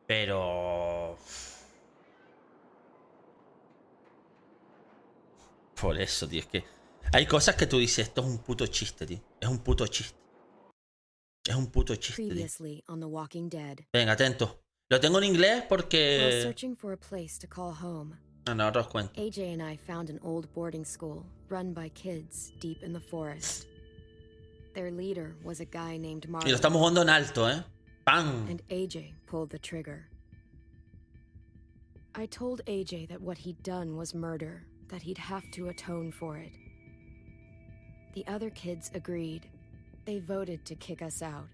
Pero... Por eso, tío, es que... Hay cosas que tú dices, esto es un puto chiste, tío. Es un puto chiste. Es un puto chiste, tío. Previously on The Walking Dead. Venga, atento. Lo tengo en inglés While porque... searching for a place to call home, No, ahora os cuento. AJ and I found an old boarding school run by kids deep in the forest. Their leader was a guy named Y lo Marlon, estamos jugando en alto, ¿eh? ¡Pam! and AJ pulled the trigger. I told AJ that what he'd done was murder, that he'd have to atone for it. The other kids agreed. They voted to kick us out.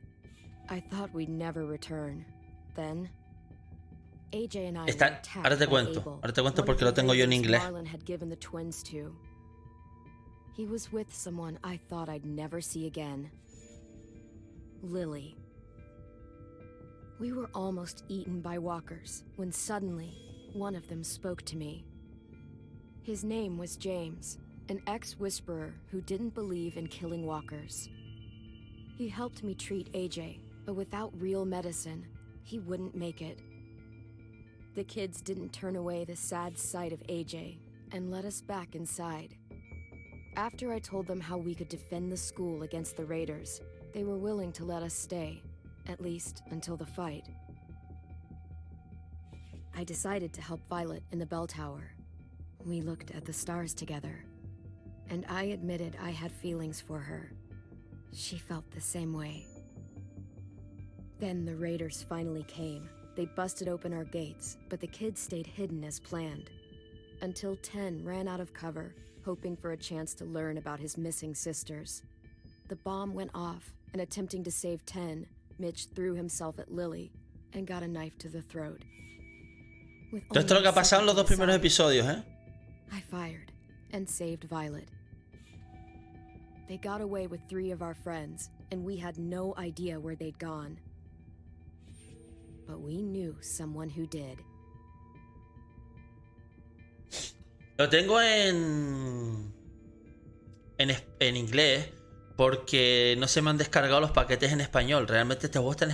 I thought we'd never return. Then, AJ and I were Está... attacked Ahora te by cuento. Abel, Ahora te cuento one porque of lo the tengo yo en raiders inglés. Marlon had given the twins to. He was with someone I thought I'd never see again. Lily. We were almost eaten by walkers when suddenly one of them spoke to me. His name was James, an ex-whisperer who didn't believe in killing walkers. He helped me treat AJ, but without real medicine, he wouldn't make it. The kids didn't turn away the sad sight of AJ and let us back inside. After I told them how we could defend the school against the raiders, they were willing to let us stay, at least until the fight. I decided to help Violet in the bell tower. We looked at the stars together, and I admitted I had feelings for her. She felt the same way. Then the raiders finally came. They busted open our gates, but the kids stayed hidden as planned. Until 10 ran out of cover, hoping for a chance to learn about his missing sisters. The bomb went off, and attempting to save 10, Mitch threw himself at Lily and got a knife to the throat. With Todo esto es lo que ha pasado en los dos primeros episodios, ¿eh? I fired and saved Violet. They got away with 3 of our friends, and we had no idea where they'd gone. But we knew someone who did. Lo tengo en inglés porque no se me han descargado los paquetes en español. Realmente este juego está en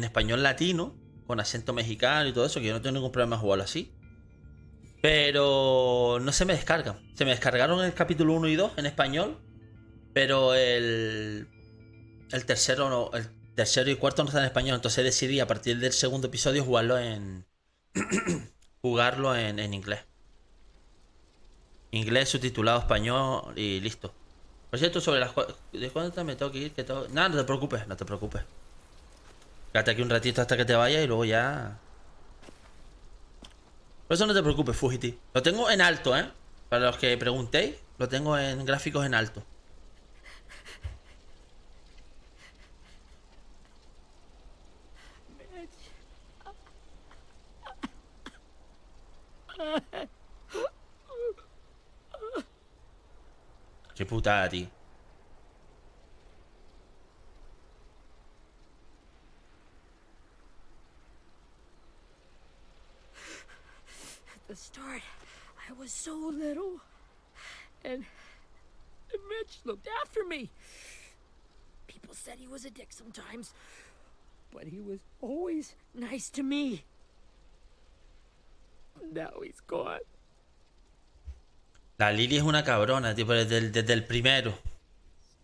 español latino, con acento mexicano y todo eso, que yo no tengo ningún problema jugarlo así. Pero no se me descargan. Se me descargaron el capítulo 1 y 2 en español, pero el tercero no, el tercero y cuarto no está en español. Entonces decidí a partir del segundo episodio jugarlo en inglés. Inglés subtitulado español y listo. Por cierto, sobre las... ¿De cuándo me tengo que ir? Nada, no te preocupes, no te preocupes. Quédate aquí un ratito hasta que te vayas y luego ya... Por eso no te preocupes, Fujiti. Lo tengo en alto, ¿eh? Para los que preguntéis, lo tengo en gráficos en alto. Qué putada, tío. At the start, I was so little. And Mitch looked after me. People said he was a dick sometimes, but he was always nice to me. Now he's gone. La Lily es una cabrona, tío, desde el primero.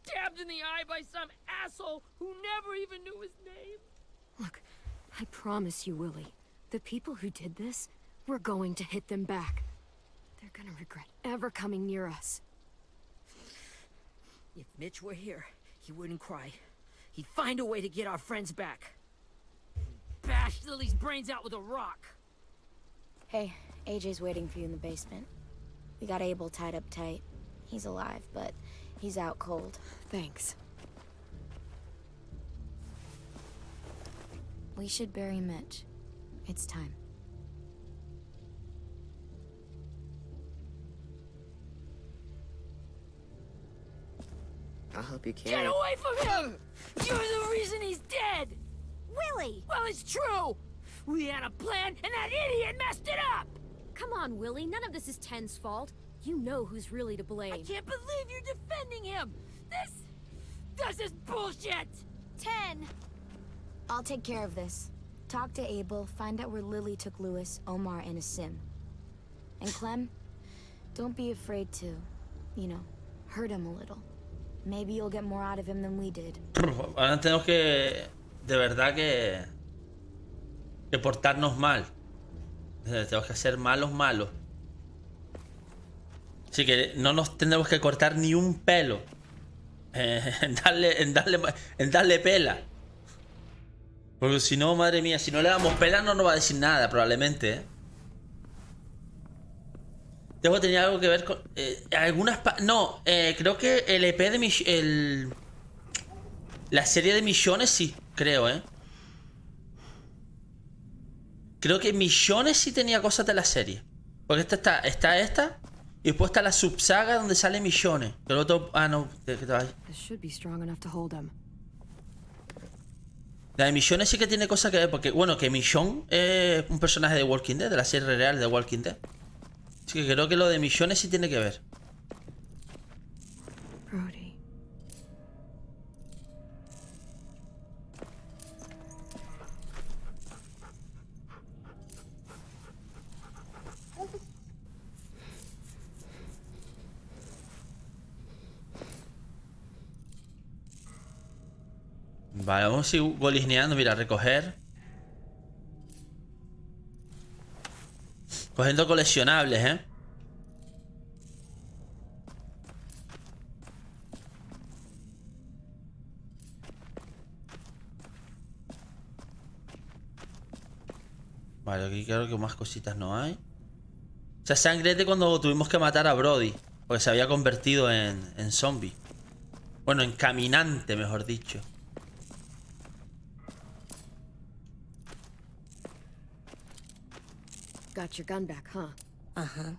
Stabbed in the eye by some asshole who never even knew his name. Look, I promise you, Willie, the people who did this, we're going to hit them back. They're gonna regret ever coming near us. If Mitch were here, he wouldn't cry. He'd find a way to get our friends back. Bash Lily's brains out with a rock. Hey, AJ's waiting for you in the basement. We got Abel tied up tight. He's alive, but he's out cold. Thanks. We should bury Mitch. It's time. I'll help you carry. Get away from him! You're the reason he's dead! Willie! Well, it's true! We had a plan, and that idiot messed it up! Come on, Willie, none of this is Ten's fault. You know who's really to blame. I can't believe you're defending him! This is bullshit! 10! I'll take care of this. Talk to Abel, find out where Lily took Lewis, Omar, and a sim. And Clem, don't be afraid to, hurt him a little. Maybe you'll get more out of him than we did. Ahora tenemos que, de verdad que portarnos mal. Tenemos que ser malos. Así que no nos tendremos que cortar ni un pelo. En darle pela. Porque si no, madre mía, si no le damos pela no nos va a decir nada, probablemente, ¿eh? Debo que tenía algo que ver con... no, creo que el EP de la serie de Millones sí, creo, ¿eh? Creo que Millones sí tenía cosas de la serie. Porque está esta y después está la subsaga donde sale Millones. Pero otro... Ah, no, la de Millones sí que tiene cosas que ver, porque, bueno, que Millón es un personaje de Walking Dead, de la serie real de Walking Dead. Así que creo que lo de Millones sí tiene que ver. Brody. Vale, vamos a ir golisneando, mira, recoger. Cogiendo coleccionables, ¿eh? Vale, aquí creo que más cositas no hay. O sea, sangre de cuando tuvimos que matar a Brody, porque se había convertido en zombie. Bueno, en caminante, mejor dicho. Got your gun back, huh? Uh-huh.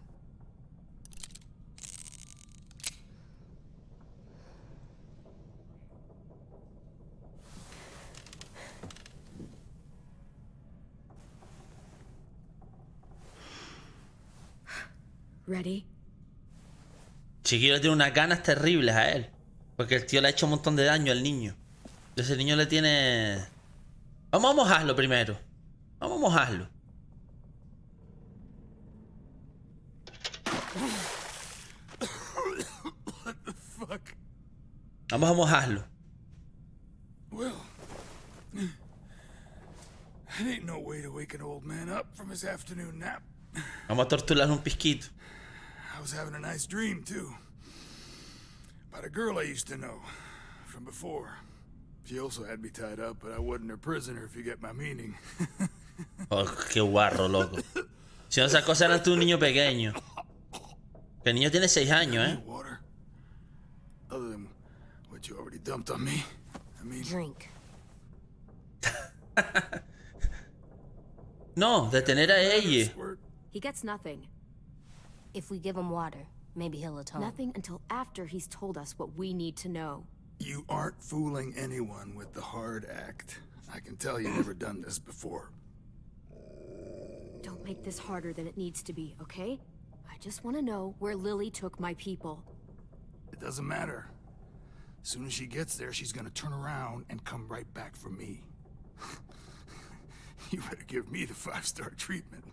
Ready? Chiquillo tiene unas ganas terribles a él. Porque el tío le ha hecho un montón de daño al niño. Entonces el niño le tiene... Vamos a mojarlo primero. Vamos a mojarlo. Vamos a mojarlo. Well, that ain't no way to wake an old man up from his afternoon nap. Vamos a torturarle un pisquito. I was having a nice dream, too. About a girl I used to know from before. She also had me tied up, but I wasn't her prisoner, if you get my meaning. Oh, qué guarro, loco. Si no, esas cosas eran tú un niño pequeño. Que el niño tiene 6 años, ¿eh? Water? Other than what you already dumped on me. I mean... Drink. No, detener a ella. Squirt. He gets nothing. If we give him water, maybe he'll atone. Nothing until after he's told us what we need to know. You aren't fooling anyone with the hard act. I can tell you've never done this before. Don't make this harder than it needs to be, okay? I just want to know where Lily took my people. It doesn't matter. As soon as she gets there, she's gonna turn around and come right back for me. You better give me the 5-star treatment.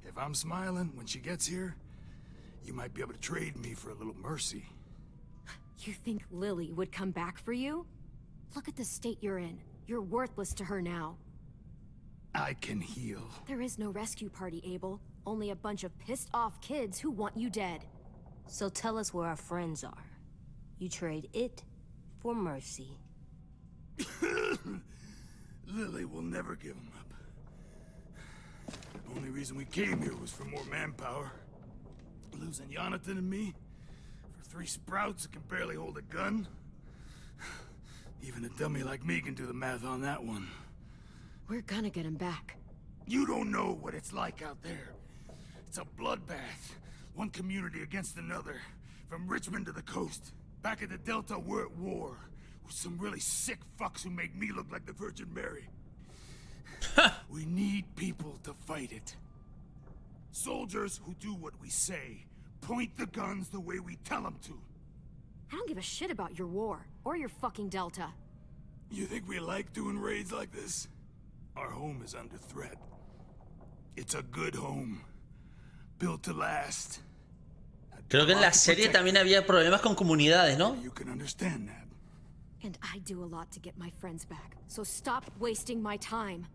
If I'm smiling when she gets here, you might be able to trade me for a little mercy. You think Lily would come back for you? Look at the state you're in. You're worthless to her now. I can heal. There is no rescue party, Abel. Only a bunch of pissed-off kids who want you dead. So tell us where our friends are. You trade it for mercy. Lily will never give him up. The only reason we came here was for more manpower. Losing Jonathan and me for 3 sprouts that can barely hold a gun. Even a dummy like me can do the math on that one. We're gonna get him back. You don't know what it's like out there. It's a bloodbath. One community against another. From Richmond to the coast. Back at the Delta, we're at war. With some really sick fucks who make me look like the Virgin Mary. We need people to fight it. Soldiers who do what we say. Point the guns the way we tell them to. I don't give a shit about your war, or your fucking Delta. You think we like doing raids like this? Our home is under threat. It's a good home. Built to last. Creo que en la serie también había problemas con comunidades, ¿no? You can understand that. And I do a lot to get my friends back, so stop wasting my time.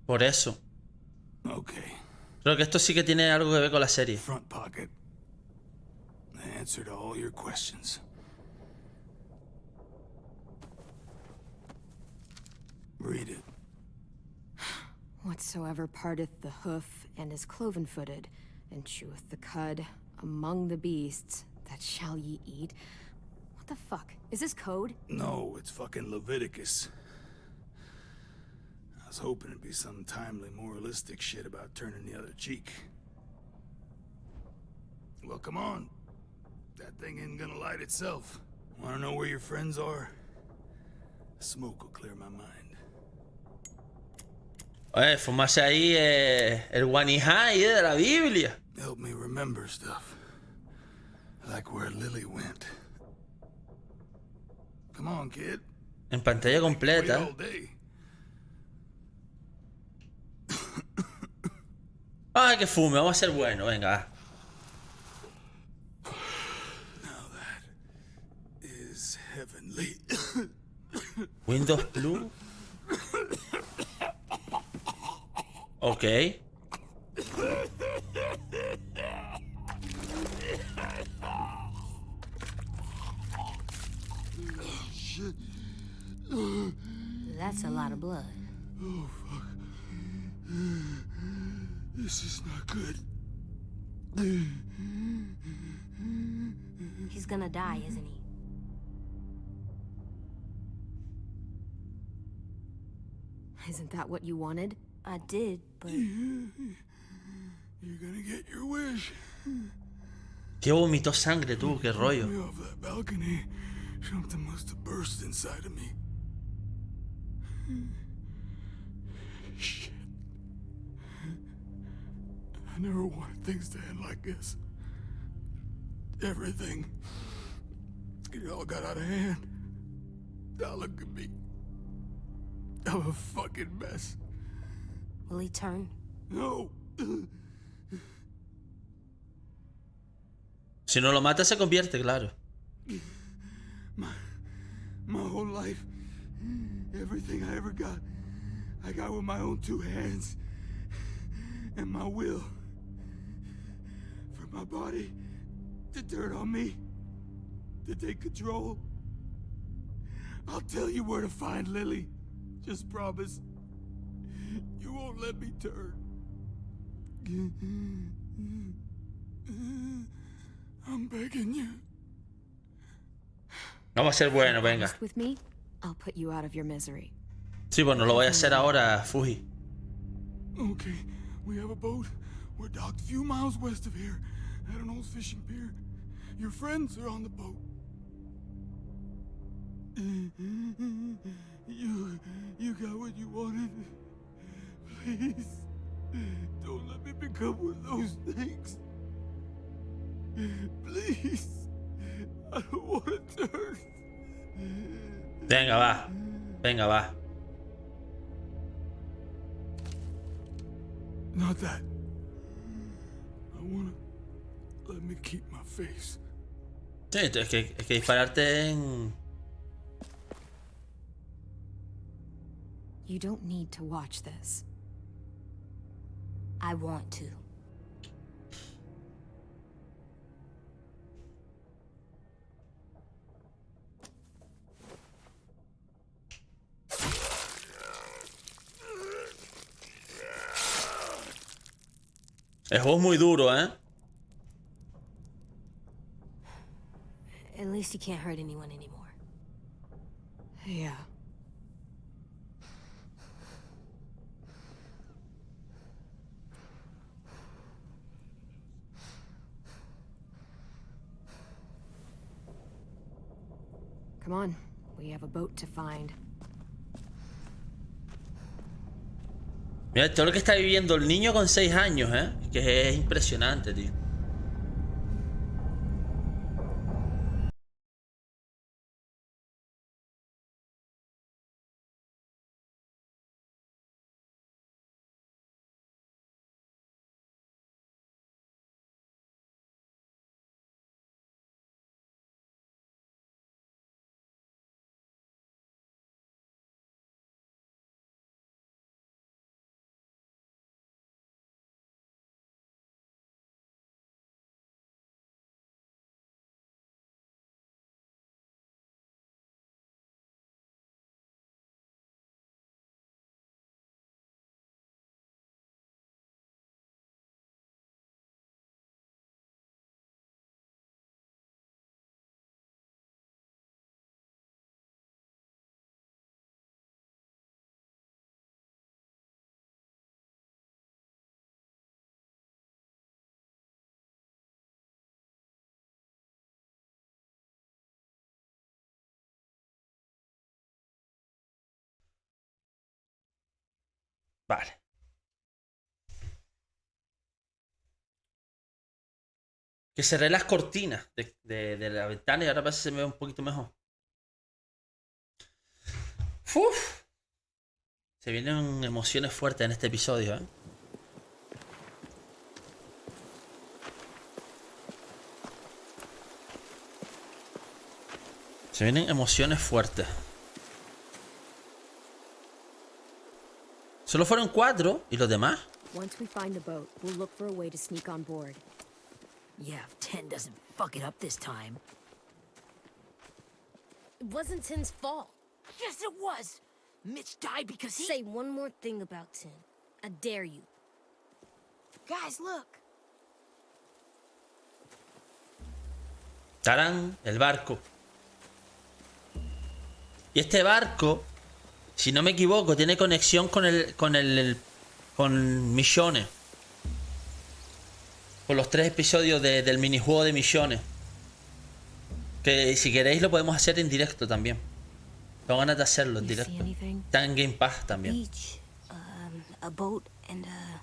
Por eso. Okay. Creo que esto sí que tiene algo que ver con la serie. Front pocket. The answer to all your questions. Read it. Whatsoever parteth the hoof and is cloven-footed, and cheweth the cud among the beasts, that shall ye eat. What the fuck? Is this code? No, it's fucking Leviticus. I was hoping it'd be some timely moralistic shit about turning the other cheek. Well, come on. That thing ain't gonna light itself. Wanna know where your friends are? Smoke will clear my mind. Oye, fumarse ahí el guanijá de la Biblia. Help me remember stuff. Like where Lily went. Come on, kid. En pantalla Wait completa. all day. Ay, que fume, vamos a ser bueno, venga. Now that is heavenly. Windows Plus. Ok. That's a lot of blood. Oh, fuck. This is not good. He's gonna die, isn't he? Isn't that what you wanted? I did, but You're gonna get your wish. Que vomitó sangre tú, qué rollo. Me off that balcony. Something must have burst inside of me. Shit. I never wanted things to end like this. Everything. It all got out of hand. Now look at me. I'm a fucking mess. will he turn? No. Si no lo mata se convierte, claro. My whole life, everything I ever got, I got with my own two hands and my will. For my body to turn on me, to take control. I'll tell you where to find Lily. Just promise. You won't let me turn. I'm begging you. Vamos a ser bueno, venga. Honest with me, I'll put you out of your misery. Sí, bueno, lo voy a hacer ahora, Fuji. Okay, we have a boat. We're docked a few miles west of here, at an old fishing pier. Your friends are on the boat. You got what you wanted. Please, don't let me become one of those things. Please, I don't want to turn. Venga, va. Venga, va. Not that. I wanna let me keep my face. Sí, es que dispararte en... You don't need to watch this. I want to. El juego es muy duro, ¿eh? At least he can't hurt anyone anymore. Yeah. Come on, we have a boat to find. Mira, todo lo que está viviendo el niño con 6 años, ¿eh? Que es impresionante, tío. Vale. Que cerré las cortinas de la ventana y ahora parece que se me ve un poquito mejor. Uf. Se vienen emociones fuertes en este episodio, ¿eh? Se vienen emociones fuertes. Solo fueron 4 y los demás. Once we find the boat, we'll look for a way to sneak on board. Yeah, if 10 doesn't fuck it up this time. It wasn't Tin's fault. Yes, it was! Mitch died because he... Say one more thing about Tin. I dare you. Guys, look. ¡Tarán! El barco. Y este barco, si no me equivoco, tiene conexión con Misiones. Con los 3 episodios del minijuego de Misiones. Que si queréis lo podemos hacer en directo también. Tengo ganas de hacerlo en directo. Está en Gamepass también. Beach, a boat and a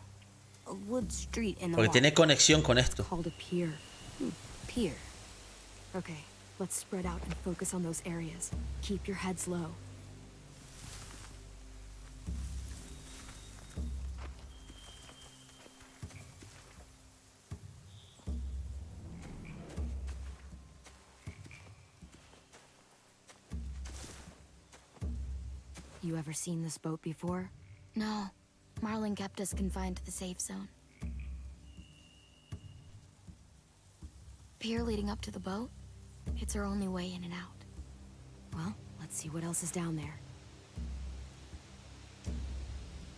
wood street in the Porque tiene conexión con esto. Called a pier. Pier. Okay, let's spread out and focus on those areas. Keep your heads low. You ever seen this boat before? No, Marlin kept us confined to the safe zone. Pier leading up to the boat? It's our only way in and out. Well, let's see what else is down there.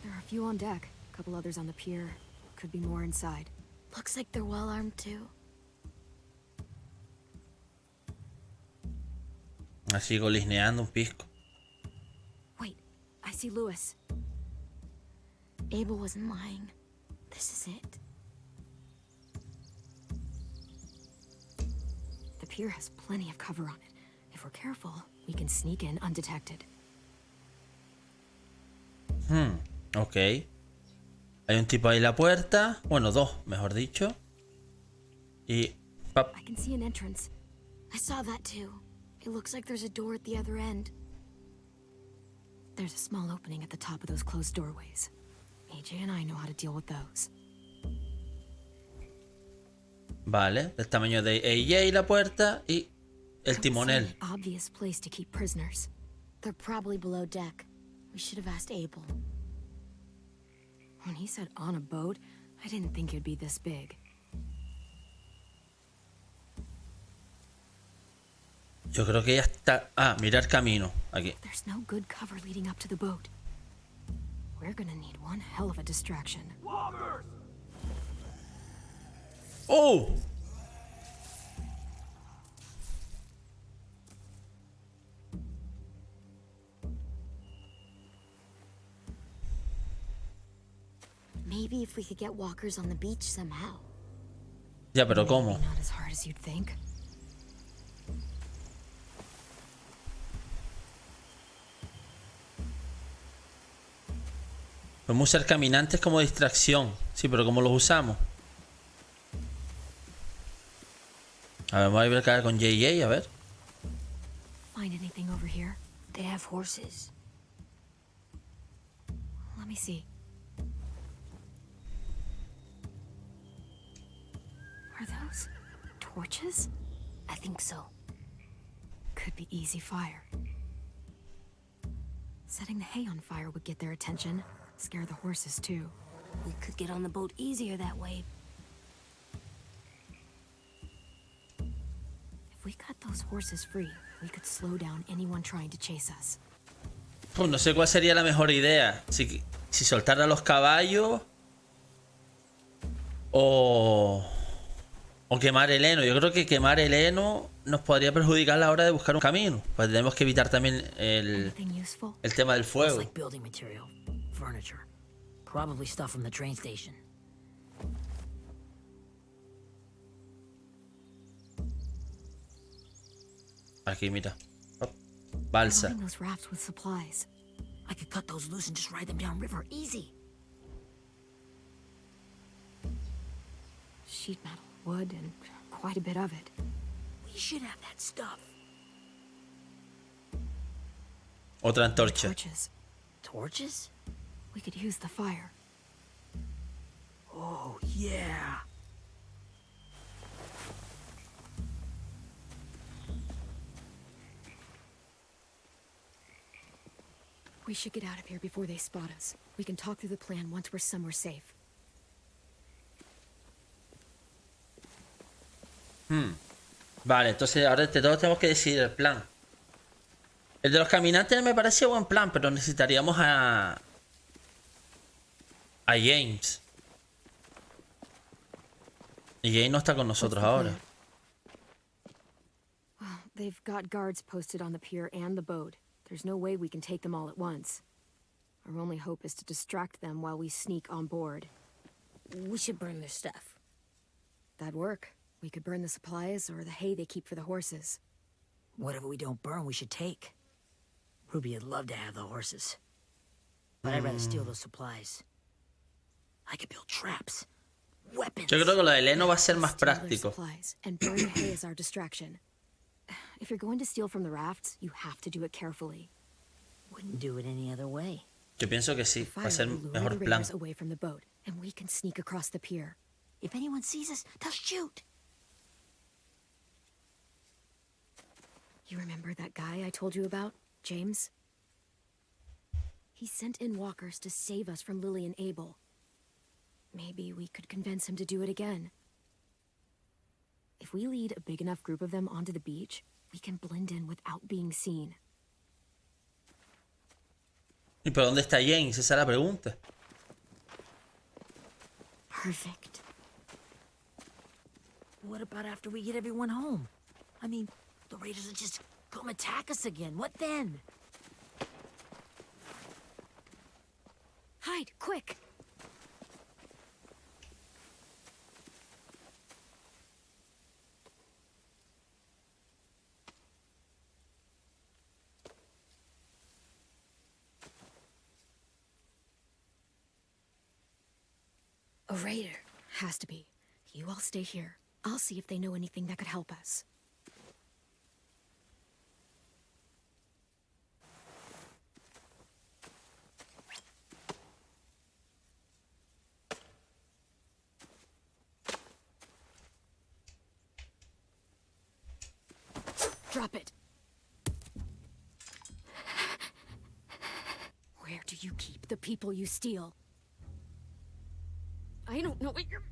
There are a few on deck, a couple others on the pier. Could be more inside. Looks like they're well armed too. Así golisneando un pisco. Wait, I see Lewis. Abel wasn't lying. This is it. The pier has plenty of cover on it. If we're careful, we can sneak in undetected. Ok. Hay un tipo ahí en la puerta. Bueno, 2, mejor dicho. Y... ¡pap! I can see an entrance. I saw that too. It looks like there's a door at the other end. There's a small opening at the top of those closed doorways. AJ and I know how to deal with those. Vale, del tamaño de AJ la puerta y el timonel. That's an obvious place to keep prisoners. They're probably below deck. We should have asked Abel. When he said on a boat, I didn't think it'd be this big. Yo creo que ya está... Ah, mirar camino. Aquí. There's no good cover leading up to the boat. We're gonna need one hell of a distraction. ¡Oh! Maybe if we could get walkers on the beach somehow. Ya, pero ¿cómo? Maybe not as hard as you'd think. Podemos usar caminantes como distracción. Sí, pero ¿cómo los usamos? A ver, vamos a ver con JJ, a ver. Find anything over here? They have horses. Let me see. Are those torches? I think so. Could be easy fire. Setting the hay on fire would get their attention. Scare the horses too. We could get on the boat easier that way. If we cut those horses free, we could slow down anyone trying to chase us. Pues no sé cuál sería la mejor idea. Si soltar a los caballos o quemar el heno. Yo creo que quemar el heno nos podría perjudicar a la hora de buscar un camino. Pues tenemos que evitar también el tema del Looks fuego. like building material, furniture, probably stuff from the train station. Aquí, mira. Balsa. Loading those rafts with supplies. I could cut those loose and just ride them downriver, easy. sheet metal, wood, and quite a bit of it. We should have that stuff. Otra antorcha. Torches. Torches? We could use the fire. Oh, yeah. We should get out of here before they spot us. We can talk through the plan once we're somewhere safe. Vale, entonces ahora todos tenemos que decidir el plan. El de los caminantes me parece buen plan, pero necesitaríamos a James. Y James no está con nosotros ahora. Well, they've got guards posted on the pier and the boat. There's no way we can take them all at once. Our only hope is to distract them while we sneak on board. We should burn their stuff. That'd work. We could burn the supplies or the hay they keep for the horses. Whatever we don't burn, we should take. Ruby would love to have the horses. But I'd rather steal those supplies. I could build traps. Weapons. Yo creo que lo de Eleno va a ser más Steal their práctico. supplies and burn the hay as our distraction. If you're going to steal from the rafts, you have to do it carefully. Wouldn't do it any other way. Yo pienso que sí, va a Fire ser will lure mejor the plan. raiders away from the boat, and we can sneak across the pier. If anyone sees us, they'll shoot. You remember that guy I told you about, James? He sent in walkers to save us from Lily and Abel. Maybe we could convince him to do it again. If we lead a big enough group of them onto the beach, we can blend in without being seen. ¿Y por dónde está James? Esa es la pregunta. Perfect. What about after we get everyone home? I mean, the raiders will just come attack us again. What then? Hide, quick! A raider. Has to be. You all stay here. I'll see if they know anything that could help us. Drop it. Where do you keep the people you steal? I don't know what you're...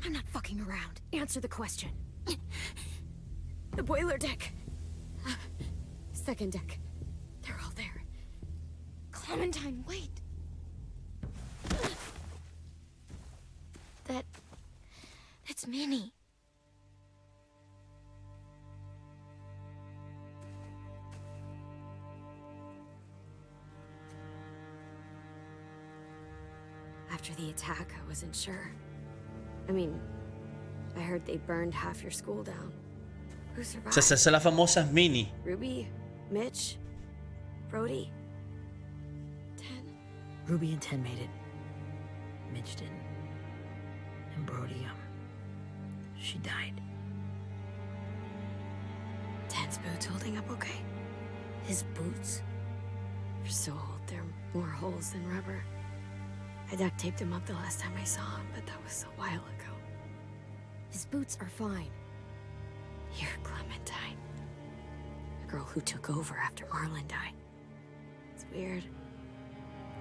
I'm not fucking around. Answer the question. The boiler deck. Second deck. They're all there. Clementine, wait. That's Minnie. After the attack, I wasn't sure. I mean, I heard they burned half your school down. Who survived? Esa es la famosa Mini. Ruby, Mitch, Brody, 10. Ruby and 10 made it. Mitch didn't. And Brody, she died. 10's boots holding up okay? His boots? They're so old, there are more holes than rubber. I duct taped him up the last time I saw him, but that was a while ago. His boots are fine. You're Clementine. The girl who took over after Marlon died. It's weird.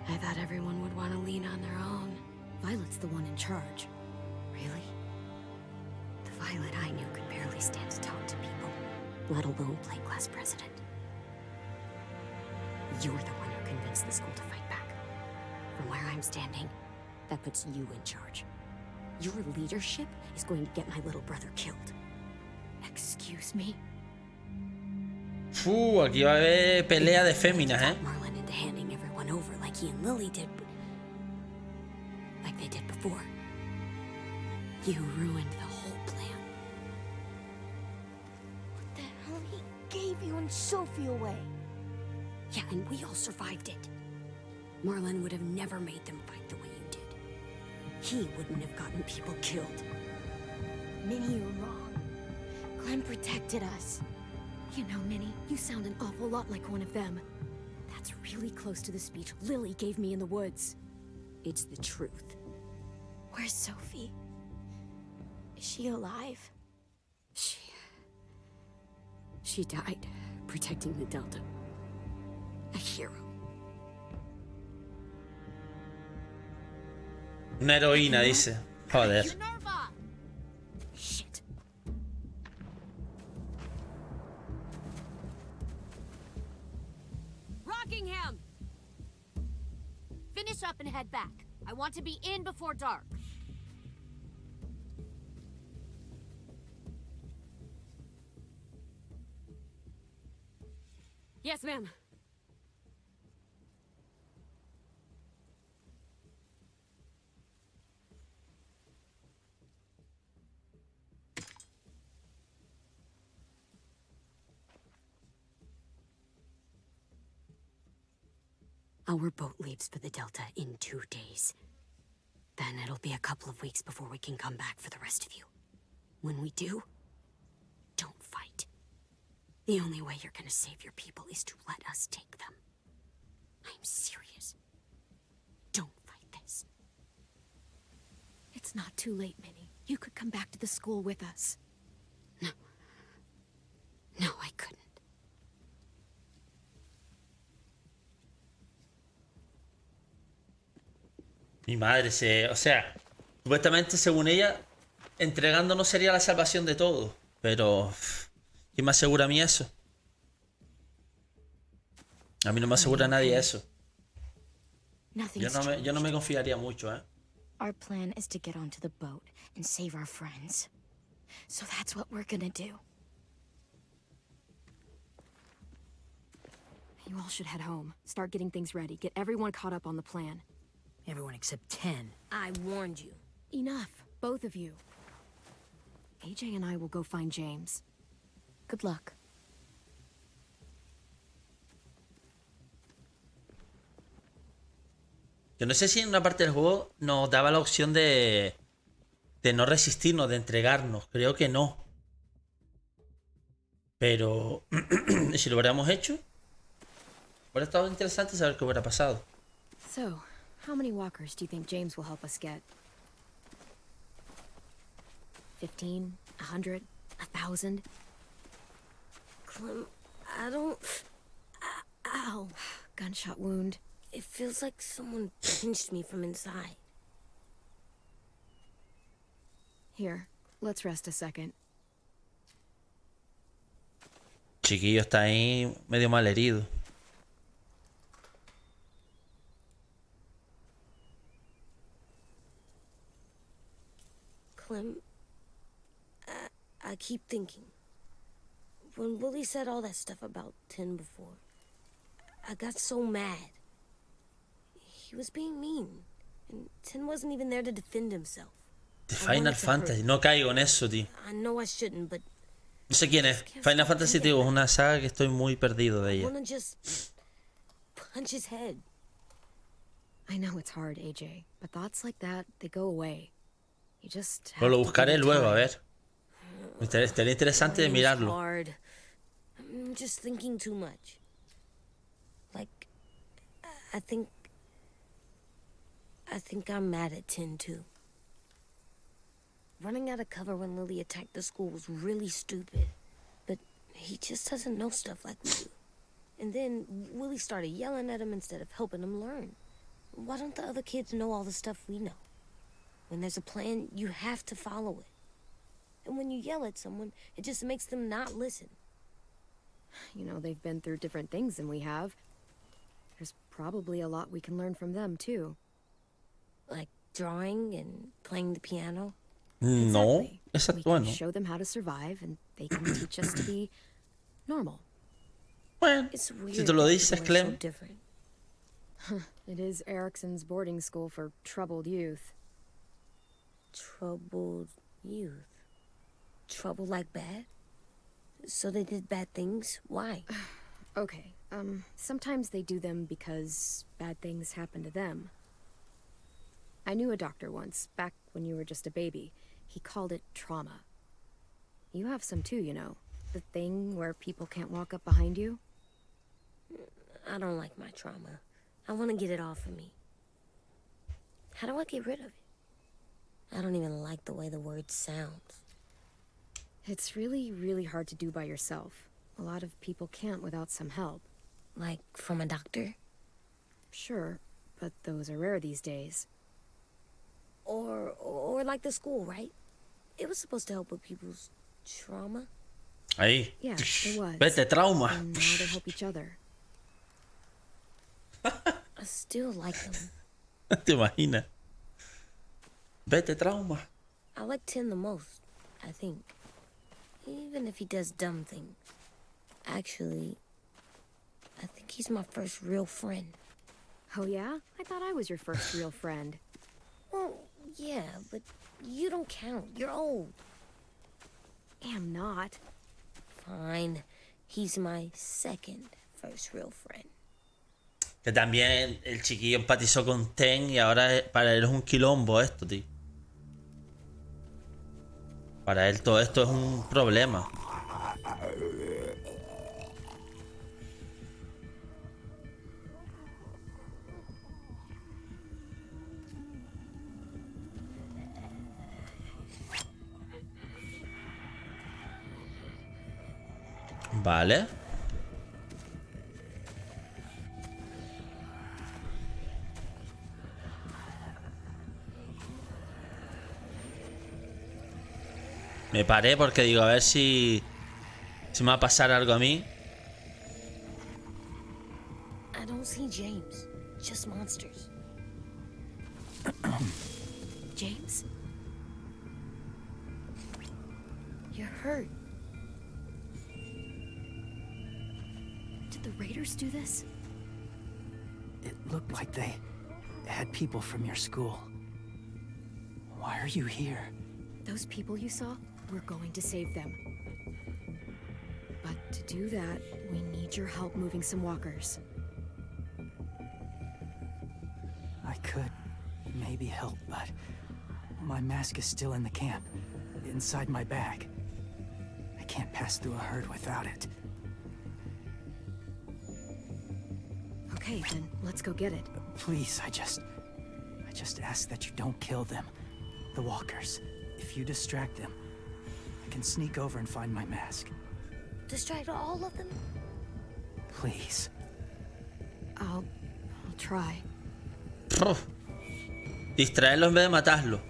I thought everyone would want to lean on their own. Violet's the one in charge. Really? The Violet I knew could barely stand to talk to people, let alone play class president. You're the one who convinced the school to fight back. From where I'm standing, that puts you in charge. Your leadership is going to get my little brother killed. Excuse me? Aquí va a haber pelea de féminas, ¿eh? Marlon into handing everyone over like he and Lily did, like they did before. You ruined the whole plan. What the hell? He gave you and Sophie away. Yeah, and we all survived it. Marlon would have never made them fight the way you did. he wouldn't have gotten people killed. Minnie, you're wrong. Clem protected us. You know, Minnie, you sound an awful lot like one of them. That's really close to the speech Lily gave me in the woods. It's the truth. Where's Sophie? Is she alive? She died protecting the Delta. A hero. Una heroína, dice. Joder. Shit. Rockingham! Finish up and head back. I want to be in before dark. Yes, ma'am. Our boat leaves for the Delta in 2 days. Then it'll be a couple of weeks before we can come back for the rest of you. When we do, don't fight. The only way you're gonna save your people is to let us take them. I'm serious. Don't fight this. It's not too late, Minnie. You could come back to the school with us. No. No, I couldn't. Mi madre se... O sea, supuestamente, según ella, entregándonos sería la salvación de todos. Pero... ¿Quién me asegura a mí eso? A mí no me asegura nadie eso. Yo no me confiaría mucho, ¿eh? Our plan is to get onto the boat and save our friends. So that's what we're gonna do. You all should head home. Start getting things ready. Get everyone caught up on the plan. Everyone except 10. I warned you. Enough, both of you. AJ and I will go find James. Good luck. Yo no sé si en una parte del juego nos daba la opción de no resistirnos, de entregarnos. Creo que no. Pero si lo hubiéramos hecho, hubiera estado interesante saber qué hubiera pasado. So, how many walkers do you think James will help us get? 15? 100? 1,000? Clem, I don't... Ow. Gunshot wound. It feels like someone pinched me from inside. Here, let's rest a second. Chiquillo está ahí medio mal herido. Clem, I keep thinking. When Willie said all that stuff about 10 before, I got so mad. He was being mean, and 10 wasn't even there to defend himself. De Final Fantasy, no caigo en eso, tío. I know I shouldn't, but No sé quién es. Final Fantasy, tío, es una saga que estoy muy perdido de I ella. wanna just punch his head. I know it's hard, AJ, but thoughts like that, they go away. You just have Pero lo to buscaré give it luego, a time. ver. Estaría interesante de It's mirarlo. hard. I'm just thinking too much. Like, I think I'm mad at 10 too. Running out of cover when Lily attacked the school was really stupid. But he just doesn't know stuff like we do. And then Willie started yelling at him instead of helping him learn. Why don't the other kids know all the stuff we know? When there's a plan, you have to follow it. And when you yell at someone, it just makes them not listen. You know, they've been through different things than we have. There's probably a lot we can learn from them, too. Like drawing and playing the piano. No, We exacto, can bueno. show them how to survive, and they can teach us to be normal. Bueno, It's weird. si tú lo that dices, people are so Clem. different. It is Erickson's boarding school for troubled youth. Troubled youth. Trouble like bad? So they did bad things? Why? Okay, sometimes they do them because bad things happen to them. I knew a doctor once, back when you were just a baby. He called it trauma. You have some too, you know. The thing where people can't walk up behind you. I don't like my trauma. I want to get it off of me. How do I get rid of it? I don't even like the way the word sounds. It's really, really hard to do by yourself. A lot of people can't without some help. Like from a doctor? Sure, but those are rare these days. Or like the school, right? It was supposed to help with people's trauma. Ahí. Yeah, it was. Vete, trauma. And now they help each other. I still like them. ¿Te imaginas? Vete, trauma. I like Tim the most, I think. Even if he does dumb things. Actually, I think he's my first real friend. Oh yeah? I thought I was your first real friend. Well, yeah, but you don't count. You're old. Am not. Fine. He's my second first real friend. Que también el chiquillo empatizó con Ten y ahora para él es un quilombo esto, tío. Para él todo esto es un problema. Vale. Me paré porque digo, a ver si me va a pasar algo a mí. I don't see James, just monsters. James? You're hurt. Did the Raiders do this? It looked like they had people from your school. Why are you here? Those people you saw? We're going to save them. But to do that, we need your help moving some walkers. I could maybe help, but my mask is still in the camp, inside my bag. I can't pass through a herd without it. Okay, then let's go get it. Please, I just ask that you don't kill them. The walkers. If you distract them, I can sneak over and find my mask. Distract all of them? Please. I'll try. Uf. Distraerlo en vez de matarlo.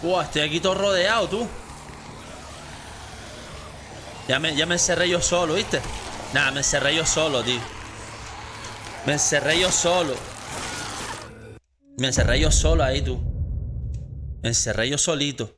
Buah, estoy aquí todo rodeado, tú. Ya me encerré yo solo, ¿viste? Nada, me encerré yo solo, tío. Me encerré yo solo. Me encerré yo solo ahí, tú. Me encerré yo solito.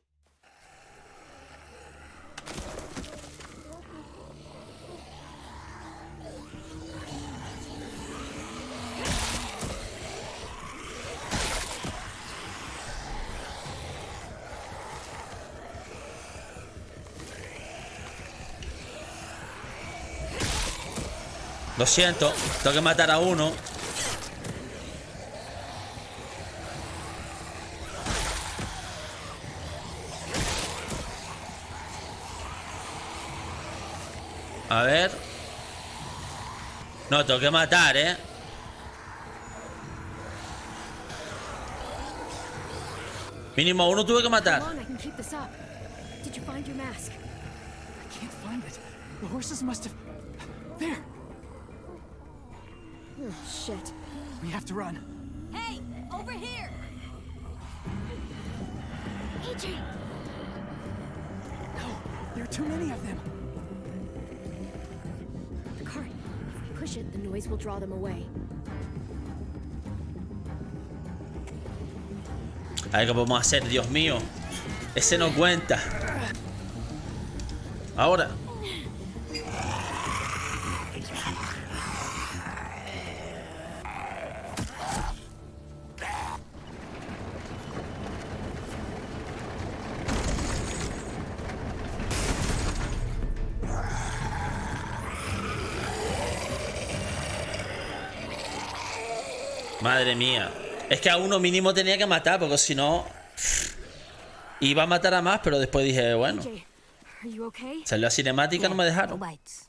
Lo siento, tengo que matar a uno. A ver. No, tengo que matar, ¿eh? Mínimo a uno tuve que matar. Come on, I can keep this up. Did you find your mask? I can't find it. The horses must have... There! Oh, shit. We have to run. Hey, over here! AJ! No, there are too many of them. The cart. If we push it, the noise will draw them away. A ver qué podemos hacer, Dios mío. Ese no cuenta. Ahora. Madre mía. Es que a uno mínimo tenía que matar, porque si no... Iba a matar a más, pero después dije, bueno... AJ, are you okay? Salió a cinemática, no me No dejaron. bites.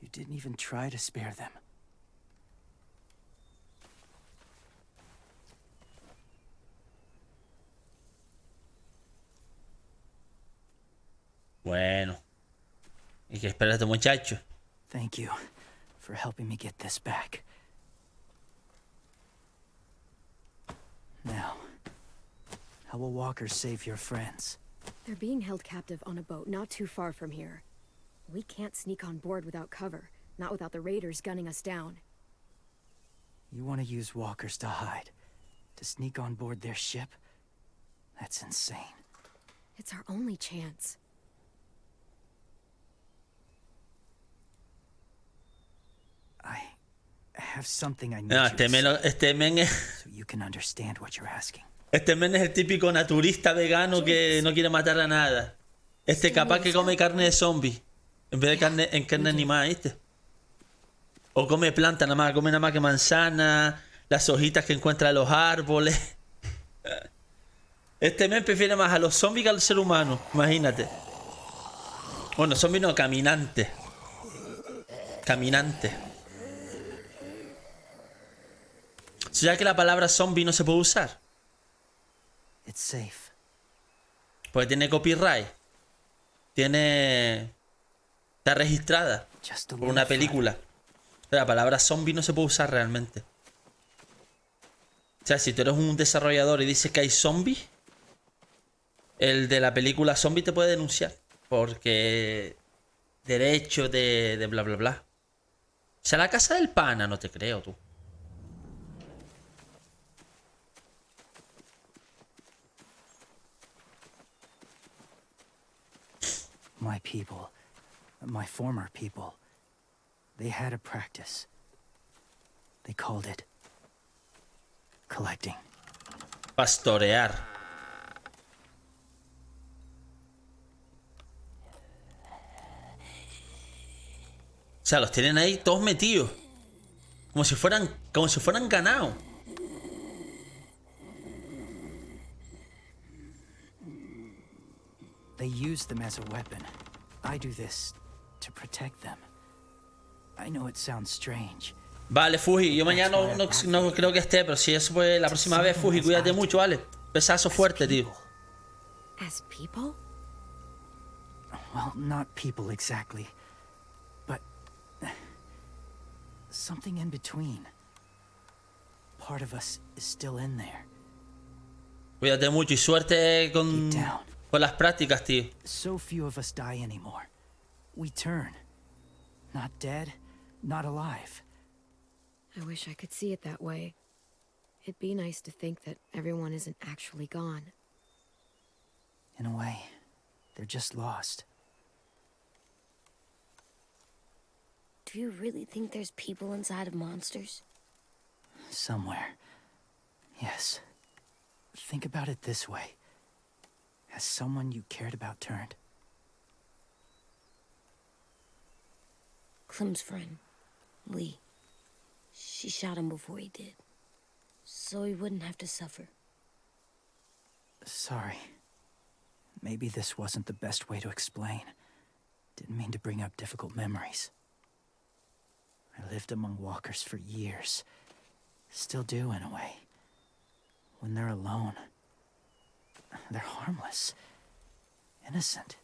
You didn't even try to spare them. Bueno. ¿Y qué espera este muchacho? Thank you for helping me get this back. Now, how will walkers save your friends? They're being held captive on a boat not too far from here. We can't sneak on board without cover, not without the raiders gunning us down. You want to use walkers to hide? To sneak on board their ship? That's insane. It's our only chance. I have something I need No, you to say, este men es... so you can understand what you're asking. Este men es el típico naturista vegano que no quiere matar a nada. Este capaz que come carne de zombie. En vez de carne animal, ¿viste? O come planta nada más, come nada más que manzana, las hojitas que encuentra en los árboles. Este men prefiere más a los zombies que al ser humano, imagínate. Bueno, zombies no, caminante. Caminante. ¿Sabes que la palabra zombie no se puede usar? It's safe. Porque tiene copyright. Tiene... Está registrada Just a por little una further. película. Pero la palabra zombie no se puede usar realmente. O sea, si tú eres un desarrollador y dices que hay zombies, el de la película zombie te puede denunciar. Porque... Derecho de bla bla bla. O sea, la casa del pana, no te creo tú. My people, my former people, they had a practice. They called it collecting. Pastorear. O sea, los tienen ahí todos metidos. Como si fueran ganado. They use them as a weapon. I do this to protect them. I know it sounds strange. Vale, Fuji, yo mañana no creo que esté, pero si eso fue la próxima vez, Fuji, cuídate mucho, ¿vale? Pesazo fuerte, tío. As people? Well, not people exactly, but something in between. Part of us is still in there. Cuídate mucho y suerte Deep down. con las prácticas, tío. So few of us die anymore. We turn. Not dead, not alive. I wish I could see it that way. It'd be nice to think that everyone isn't actually gone. In a way, they're just lost. Do you really think there's people inside of monsters? Somewhere. Yes. Think about it this way. Has someone you cared about turned? Clem's friend, Lee. She shot him before he did. So he wouldn't have to suffer. Sorry. Maybe this wasn't the best way to explain. Didn't mean to bring up difficult memories. I lived among walkers for years. Still do, in a way. When they're alone, they're harmless. Innocent.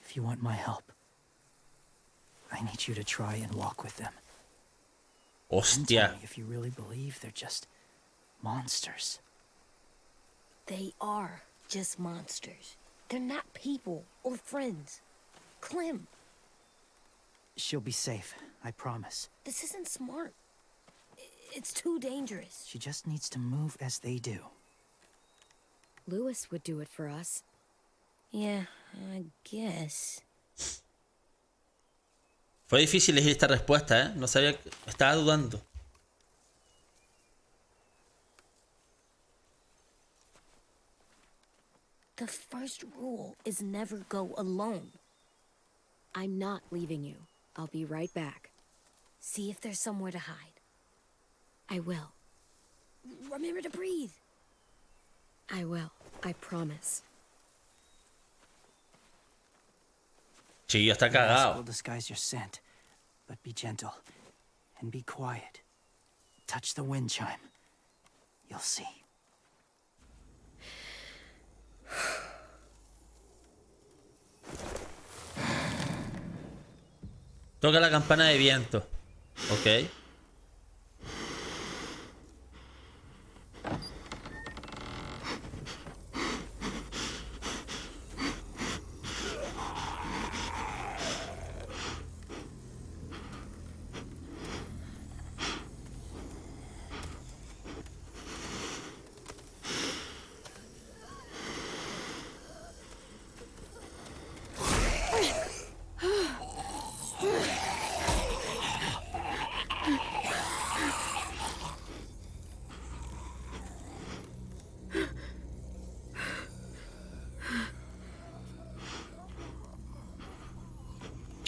If you want my help, I need you to try and walk with them. And tell Hostia. me if you really believe they're just monsters. They are just monsters. They're not people or friends. Clem, She'll be safe, I promise. this isn't smart. It's too dangerous. She just needs to move as they do. Lewis would do it for us. Yeah, I guess. Fue difícil elegir esta respuesta, ¿eh? No sabía... Estaba dudando. The first rule is never go alone. I'm not leaving you. I'll be right back. See if there's somewhere to hide. I will. Remember to breathe. I will. I promise. Chiquillo está The mask cagado. will disguise your scent, but be gentle and be quiet. Touch the wind chime. You'll see. Toca la campana de viento. Ok.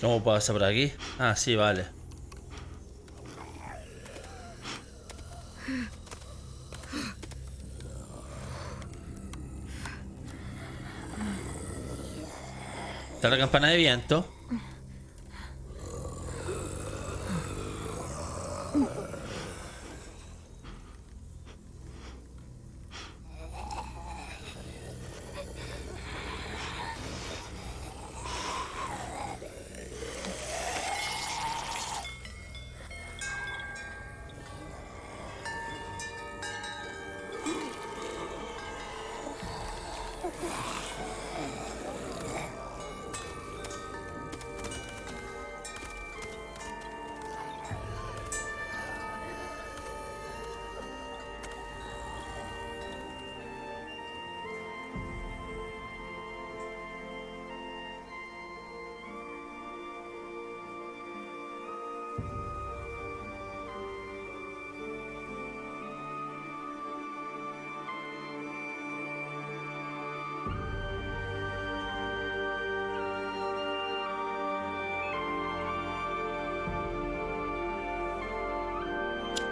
¿Cómo puedo pasar por aquí? Ah, sí, vale. Está la campana de viento.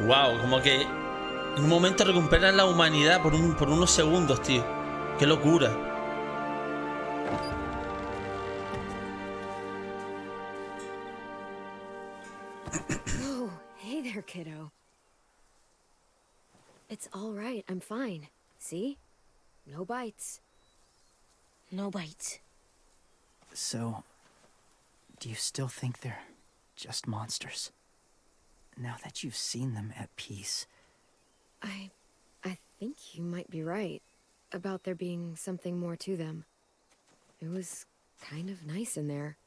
Wow, como que en un momento recuperan la humanidad por unos segundos, tío. Qué locura. Oh, hey there, kiddo. It's all right. I'm fine. See? No bites. No bites. So, do you still think they're just monsters? Now that you've seen them at peace. I think you might be right about there being something more to them. It was kind of nice in there.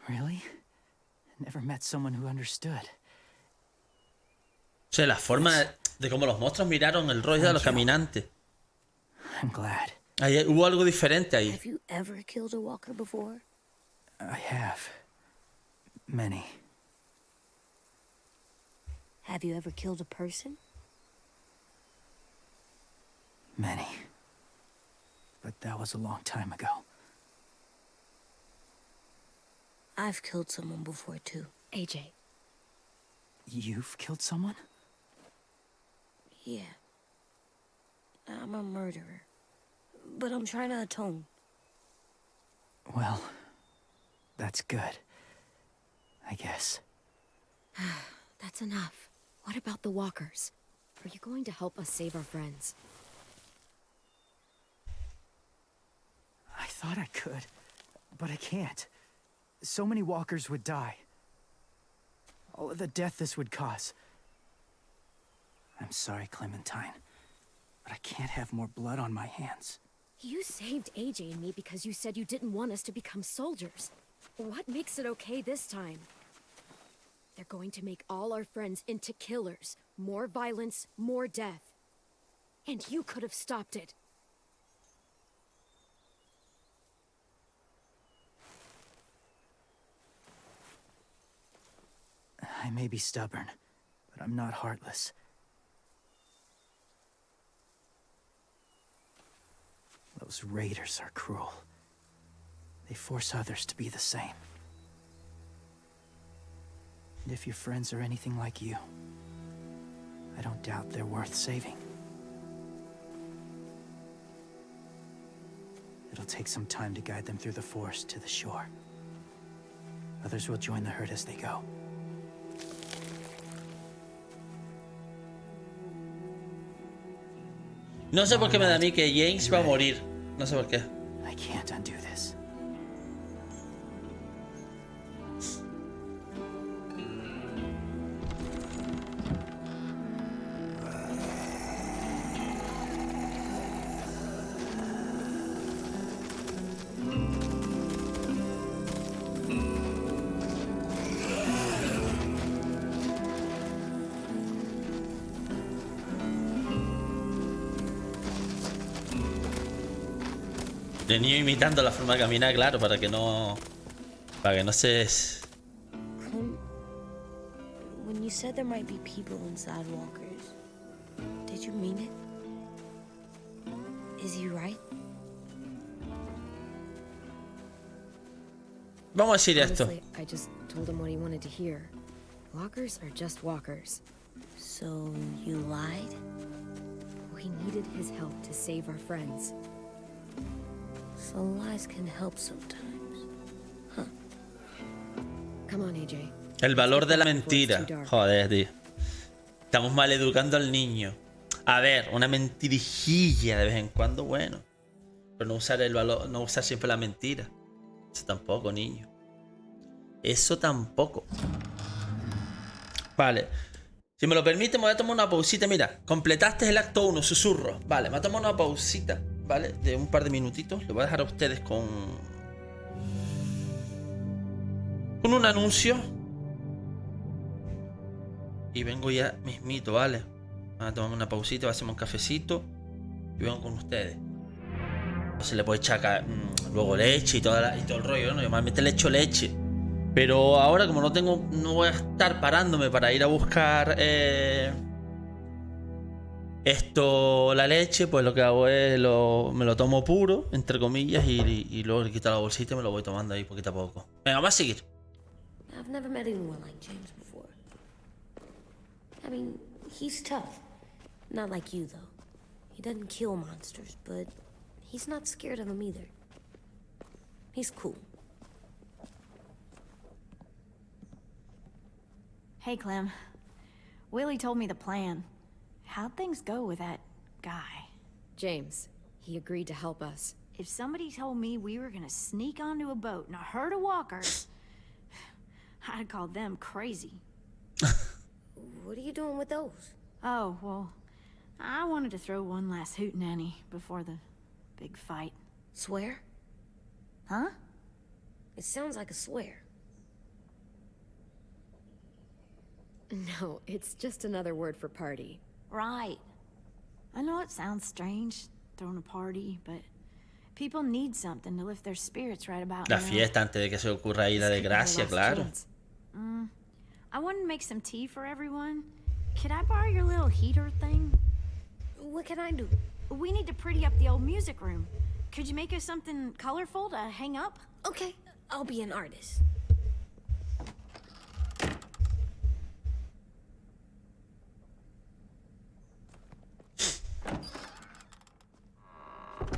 Really? Never met someone who understood. O sea, la forma de cómo los monstruos miraron el rollo de los caminantes. I'm glad. Ahí hubo algo diferente ahí. Have you ever killed a walker before? I have. Many. Have you ever killed a person? Many. But that was a long time ago. I've killed someone before, too. AJ. You've killed someone? Yeah. I'm a murderer. But I'm trying to atone. Well, that's good. I guess. That's enough. What about the walkers? Are you going to help us save our friends? I thought I could, but I can't. So many walkers would die. All of the death this would cause. I'm sorry, Clementine, but I can't have more blood on my hands. You saved AJ and me because you said you didn't want us to become soldiers. What makes it okay this time? They're going to make all our friends into killers. More violence, more death. And you could have stopped it. I may be stubborn, but I'm not heartless. Those raiders are cruel. They force others to be the same. And if your friends are anything like you, I don't doubt they're worth saving. It'll take some time to guide them through the forest to the shore. Others will join the herd as they go. No sé por qué me da a mí que James va a morir. No sé por qué. I can't undo this. El niño imitando la forma de caminar, claro, para que no se... Clem, when you said there might be people inside walkers, did you mean it? Is he right? Vamos a decir esto. Honestly, I just told him what he wanted to hear. Walkers are just walkers. So you lied? We needed his help to save our friends. So lies can help sometimes. Huh. Come on, AJ. El valor de la mentira. Joder, tío. Estamos mal educando al niño. A ver, una mentirijilla de vez en cuando, bueno. Pero no usar el valor, no usar siempre la mentira. Eso tampoco, niño. Eso tampoco. Vale. Si me lo permite, me voy a tomar una pausita. Mira, completaste el acto 1, susurro. Vale, me voy a tomar una pausita, ¿vale? De un par de minutitos. Lo voy a dejar a ustedes con un anuncio. Y vengo ya mismito, ¿vale? Vamos a tomar una pausita, voy a hacer un cafecito. Y vengo con ustedes. No se le puede echar luego leche y todo el rollo, ¿no? Normalmente le echo leche. Pero ahora, como no voy a estar parándome para ir a buscar la leche, pues lo que hago es me lo tomo puro, entre comillas, y luego le quito la bolsita y me lo voy tomando ahí poquito a poco. Venga, vamos a seguir. I've never met anyone like James before. I mean, he's tough. Not like you, though. He doesn't kill monsters, but he's not scared of them either. He's cool. Hey, Clem. Willie told me the plan. How'd things go with that guy? James, he agreed to help us. If somebody told me we were gonna sneak onto a boat in a herd of walkers, I'd call them crazy. What are you doing with those? Oh, well, I wanted to throw one last hootenanny before the big fight. Swear? Huh? It sounds like a swear. No, it's just another word for party. Right. I know it sounds strange, throwing a party, but people need something to lift their spirits right about La now. fiesta antes de que se ocurra ahí la desgracia, claro. I wanted to make some tea for everyone. Could I borrow your little heater thing? What can I do? We need to pretty up the old music room. Could you make us something colorful to hang up? Okay, I'll be an artist.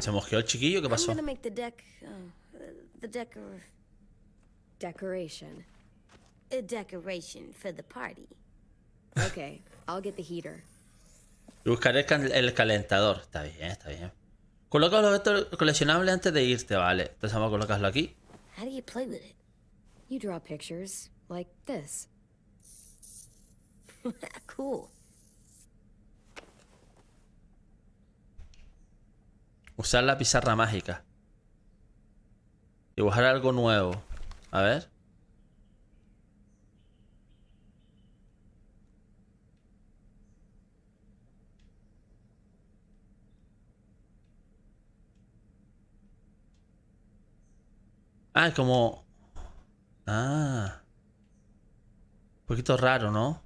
¿Se mosqueó el chiquillo? ¿Qué pasó? I'm gonna make the Decoration. a decoration for the party. Okay, I'll get the heater. Y buscaré el calentador. Está bien, está bien. Coloca los objetos coleccionables antes de irte, vale. Entonces vamos a colocarlo aquí. How do you play with it? You draw pictures, like this. Cool. Usar la pizarra mágica. Dibujar algo nuevo. A ver. Ah, es como... Ah. Un poquito raro, ¿no?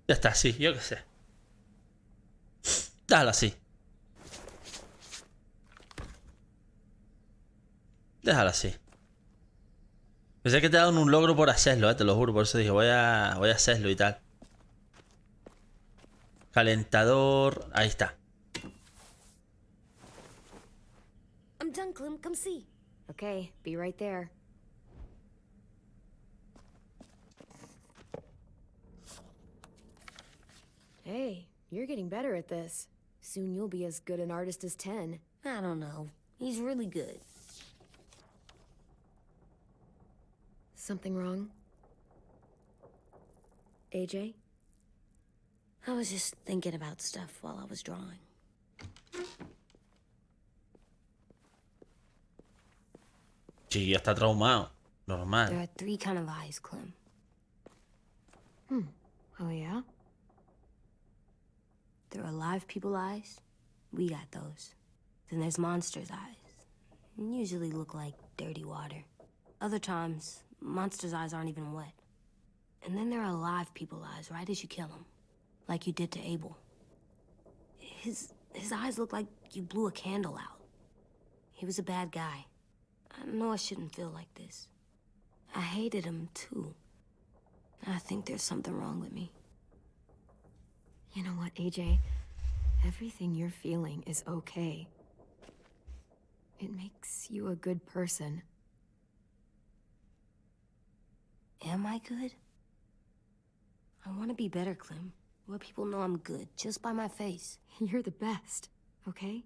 Ya está, sí, yo qué sé. Déjalo así. Déjalo así. Pensé que te daban un logro por hacerlo, te lo juro. Por eso dije, voy a hacerlo y tal. Calentador. Ahí está. I'm done, Clem. Come see. Okay, be right there. Hey, you're getting better at this. Soon you'll be as good an artist as 10. I don't know. He's really good. Something wrong? AJ? I was just thinking about stuff while I was drawing. Sí, ya está traumado. There Normal. are 3 kind of eyes, Clem. Oh, yeah? There are alive people eyes. We got those. Then there's monsters' eyes. Usually look like dirty water. Other times, monsters' eyes aren't even wet. And then there are alive people eyes right as you kill them. Like you did to Abel. His eyes look like you blew a candle out. He was a bad guy. I know I shouldn't feel like this. I hated him, too. I think there's something wrong with me. You know what, AJ? Everything you're feeling is okay. It makes you a good person. Am I good? I want to be better, Clem. Let people know I'm good, just by my face. You're the best, okay?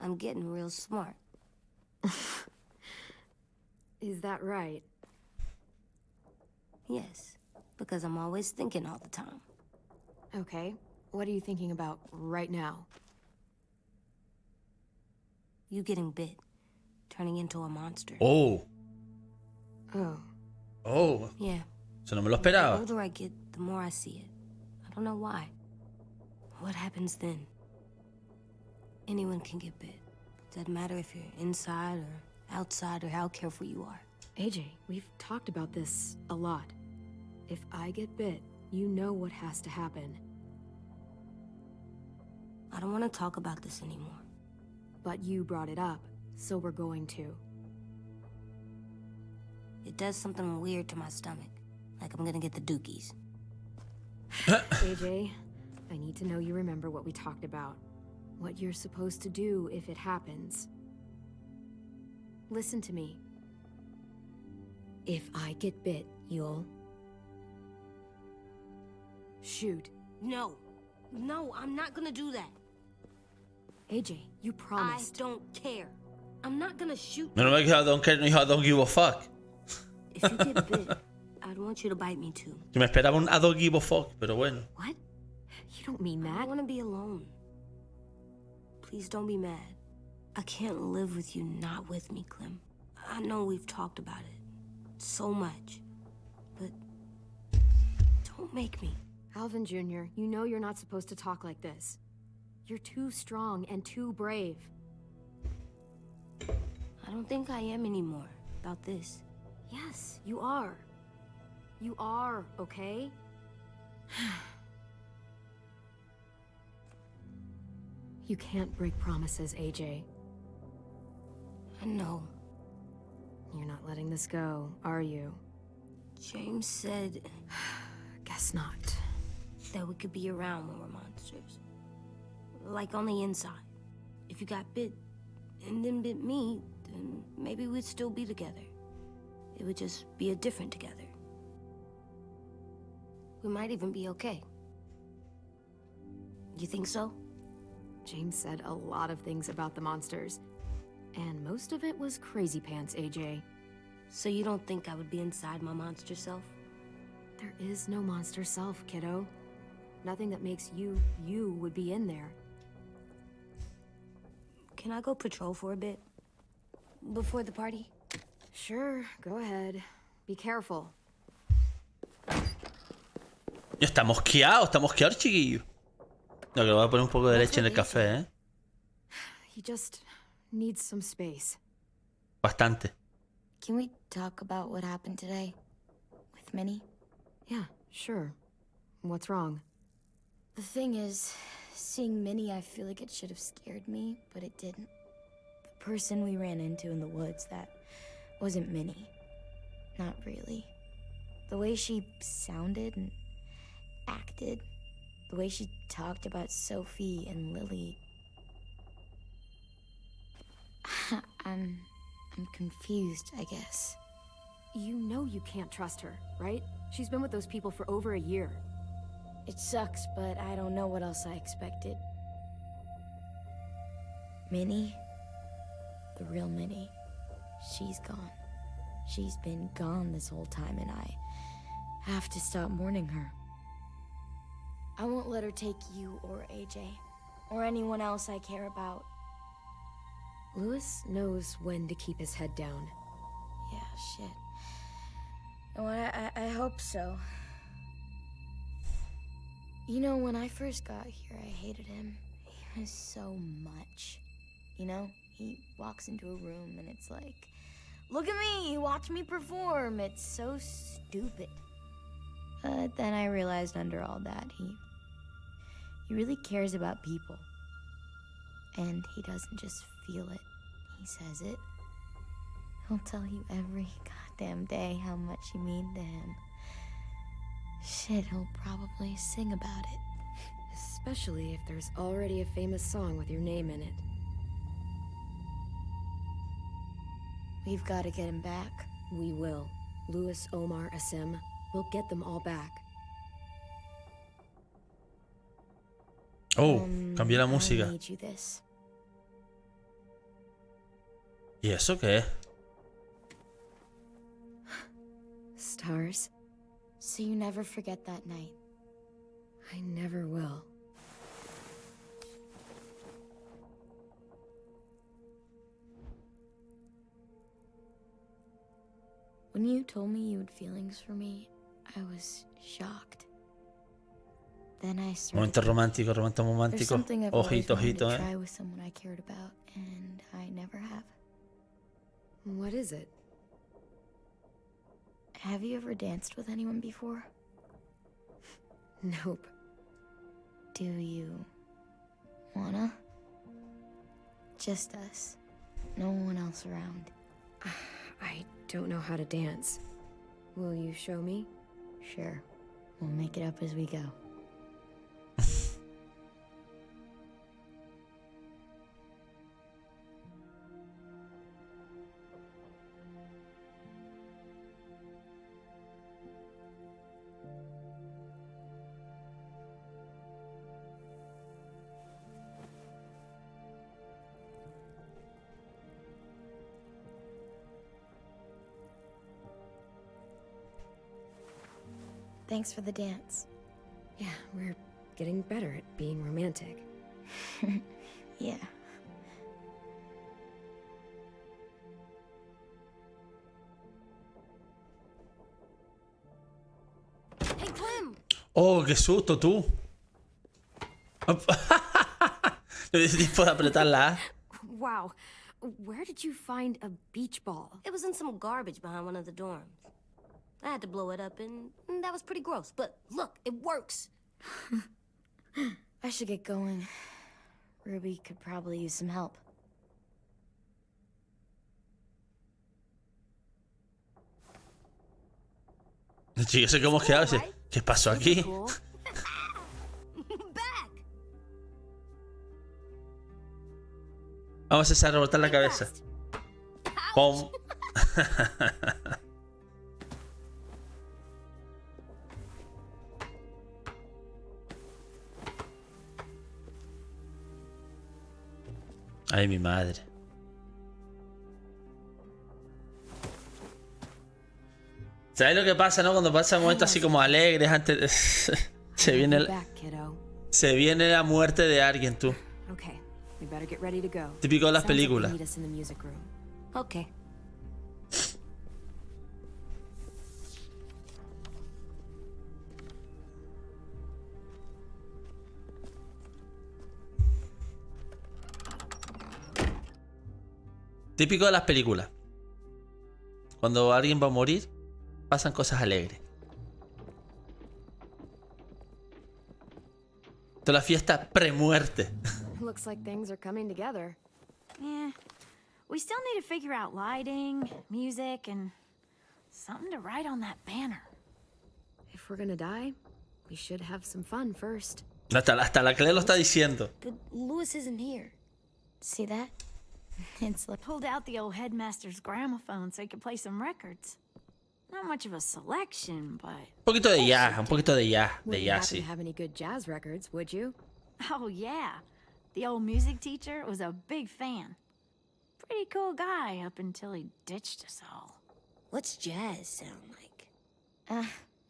I'm getting real smart. Is that right? Yes, because I'm always thinking all the time. Okay. What are you thinking about right now? You getting bit, turning into a monster. Oh. Oh. Oh. Yeah. Eso no me lo The esperaba. older I get, the more I see it. I don't know why. What happens then? Anyone can get bit. Doesn't matter if you're inside or outside or how careful you are. AJ, we've talked about this a lot. If I get bit, you know what has to happen. I don't want to talk about this anymore. But you brought it up, so we're going to. It does something weird to my stomach. Like I'm gonna get the dookies. AJ, I need to know you remember what we talked about. What you're supposed to do if it happens. Listen to me. If I get bit, you'll... shoot. No. No, I'm not gonna do that. AJ, you promised. I don't care. I'm not gonna shoot Menos mal que I don't care, no I don't give a fuck. If you get bit, I'd want you to bite me too. Que me esperaba un I don't give a fuck, pero bueno. What? You don't mean I that. want to be alone. Please don't be mad. I can't live with you not with me, Clem. I know we've talked about it so much, but don't make me. Alvin Jr., you know you're not supposed to talk like this. You're too strong and too brave. I don't think I am anymore about this. Yes, you are. You are, okay? You can't break promises, AJ. I know. You're not letting this go, are you? James said Guess not. that we could be around when we're monsters. Like on the inside. If you got bit and then bit me, then maybe we'd still be together. It would just be a different together. We might even be okay. You think so? James said a lot of things about the monsters. And most of it was crazy pants, AJ. So you don't think I would be inside my monster self? There is no monster self, kiddo. Nothing that makes you, you would be in there. Can I go patrol for a bit? Before the party? Sure, go ahead. Be careful. Está mosqueado, chiquillo. No, que le voy a poner un poco de leche en el café, ¿eh? He just needs some space. Bastante. Can we talk about what happened today? With Minnie? Yeah, sure. What's wrong? The thing is, seeing Minnie, I feel like it should have scared me, but it didn't. The person we ran into in the woods, that wasn't Minnie. Not really. The way she sounded and acted, the way she talked about Sophie and Lily. I'm confused, I guess. You know you can't trust her, right? She's been with those people for over a year. It sucks, but I don't know what else I expected. Minnie? The real Minnie. She's gone. She's been gone this whole time, and I have to stop mourning her. I won't let her take you or AJ, or anyone else I care about. Louis knows when to keep his head down. Yeah, shit. Well, I hope so. You know, when I first got here, I hated him. He was so much. You know, he walks into a room and it's like, look at me, watch me perform. It's so stupid. But then I realized under all that, he really cares about people. And he doesn't just feel it, he says it. He'll tell you every goddamn day how much you mean to him. Shit, he'll probably sing about it. Especially if there's already a famous song with your name in it. We've got to get him back. We will. Louis, Omar, Asim. We'll get them all back. Oh, cambié la I música. need you this. ¿Y eso qué es? Stars? So you never forget that night. I never will. When you told me you had feelings for me, I was shocked. Then I started. Momento romántico, momento There's romántico. something I've always Ojito, wanted ojito, to ¿eh? try with someone I cared about, and I never have. What is it? Have you ever danced with anyone before? Nope. Do you wanna? Just us. No one else around. I don't know how to dance. Will you show me? Sure. We'll make it up as we go. Thanks for the dance. Yeah, we're getting better at being romantic. Yeah. Hey, Clem! Oh, qué susto tú. No dio tiempo de apretar la A. Wow. Where did you find a beach ball? It was in some garbage behind one of the dorms. I had to blow it up, and that was pretty gross. But look, it works. I should get going. Ruby could probably use some help. Yo sé cómo quedado. ¿Qué pasó aquí? Cool. Back! Vamos a rebotar la cabeza. Pum. Ay, mi madre. ¿Sabes lo que pasa, no? Cuando pasa momentos así como alegres antes de... se viene la muerte de alguien, tú. Okay, we better get ready to go. Típico de las Sounds like they películas. need us in the music room. Okay. Típico de las películas. Cuando alguien va a morir, pasan cosas alegres. Toda la fiesta pre-muerte. Looks like things are coming together. Yeah. We still need to figure out lighting, music, and something to write on that banner. If we're gonna die, we should have some fun first. Hasta la Claire lo está diciendo. But Lewis isn't here. See that? It's like... Pulled out the old headmaster's gramophone so he could play some records. Not much of a selection, but... Un poquito de jazz, un poquito de jazz, Wouldn't de happen jazz, to sí. have any good jazz records, would you? Oh, yeah. The old music teacher was a big fan. Pretty cool guy up until he ditched us all. What's jazz sound like?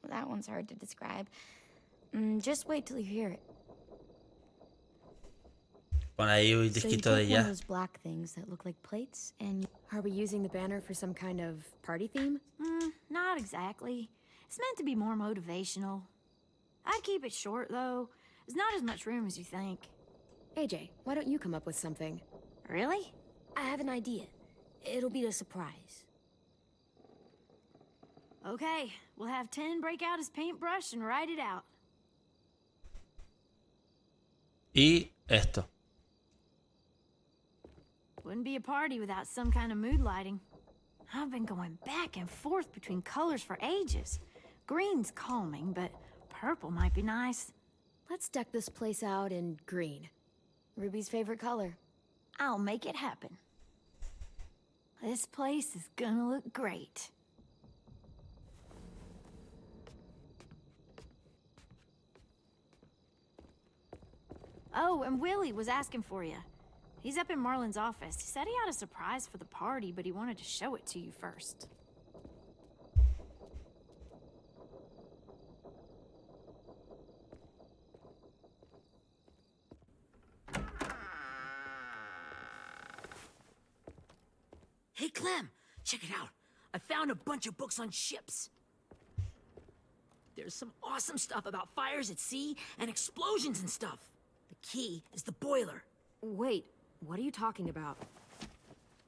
That one's hard to describe. Just wait till you hear it. Pon ahí un So you disquito de take one of jazz. those black things that look like plates, and Are we using the banner for some kind of party theme? Not exactly. It's meant to be more motivational. I'd keep it short, though. There's not as much room as you think. AJ, why don't you come up with something? Really? I have an idea. It'll be a surprise. Okay, we'll have 10 break out his paintbrush and write it out. Y esto. Wouldn't be a party without some kind of mood lighting. I've been going back and forth between colors for ages. Green's calming, but purple might be nice. Let's deck this place out in green. Ruby's favorite color. I'll make it happen. This place is gonna look great. Oh, and Willie was asking for you. He's up in Marlin's office. He said he had a surprise for the party, but he wanted to show it to you first. Hey, Clem, check it out. I found a bunch of books on ships. There's some awesome stuff about fires at sea and explosions and stuff. The key is the boiler. Wait, what are you talking about?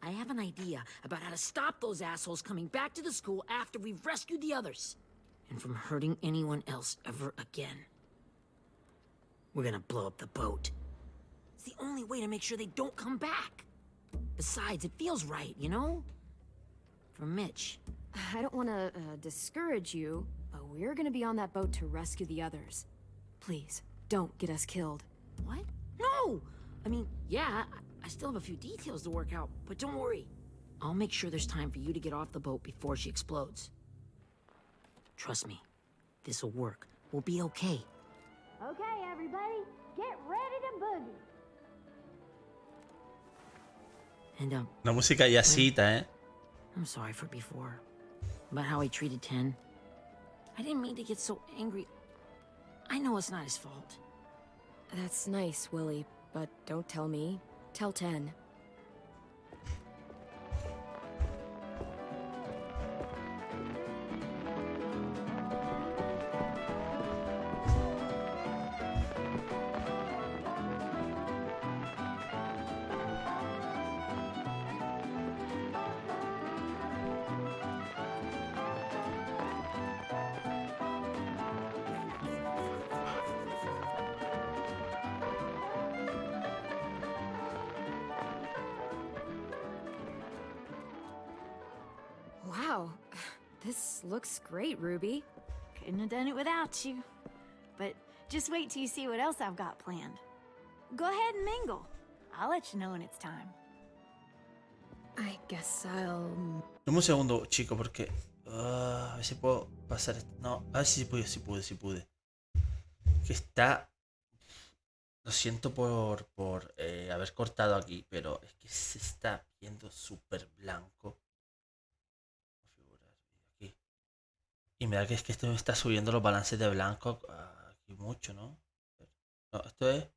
I have an idea about how to stop those assholes coming back to the school after we've rescued the others. And from hurting anyone else ever again. We're gonna blow up the boat. It's the only way to make sure they don't come back. Besides, it feels right, you know? For Mitch. I don't want to discourage you, but we're gonna be on that boat to rescue the others. Please, don't get us killed. What? No! I mean, yeah, I still have a few details to work out, but don't worry. I'll make sure there's time for you to get off the boat before she explodes. Trust me, this'll work. We'll be okay. Okay, everybody, get ready to boogie. And, Una música jazzita, ¿eh? I'm sorry for before. About how I treated Ten. I didn't mean to get so angry. I know it's not his fault. That's nice, Willie, but don't tell me. Tell 10. Wow, this looks great, Ruby. Couldn't have done it without you. But just wait till you see what else I've got planned. Go ahead and mingle. I'll let you know when it's time. I guess I'll... Dame un segundo, chico, porque... a ver si puedo pasar esto. No, a ver si pude. Que está... Lo siento por haber cortado aquí, pero es que se está viendo súper blanco. Aquí. Y me da que es que esto me está subiendo los balances de blanco aquí mucho, ¿no? No, esto es...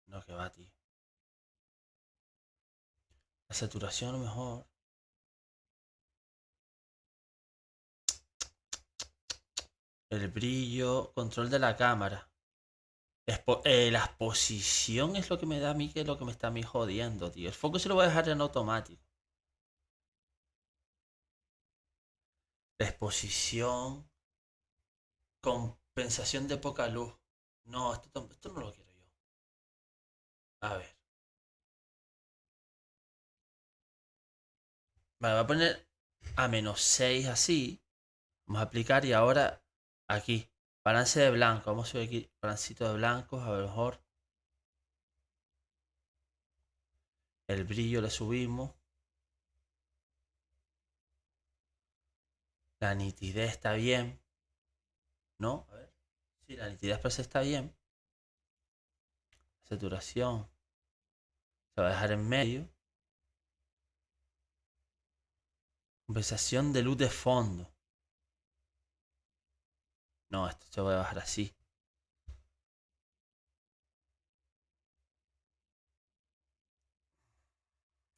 No, que va, tío. La saturación a lo mejor. El brillo, control de la cámara. La exposición es lo que me da a mí, que es lo que me está a mí jodiendo, tío. El foco se lo voy a dejar en automático. La exposición. Compensación de poca luz. No, esto no lo quiero yo. A ver. Vale, voy a poner a -6 así. Vamos a aplicar y ahora aquí. Balance de blanco. Vamos a subir aquí. Balancito de blancos. A lo mejor. El brillo le subimos. La nitidez está bien. ¿No? A ver. Sí, la nitidez parece está bien. Saturación. Se va a dejar en medio. Compensación de luz de fondo. No, esto se va a bajar así.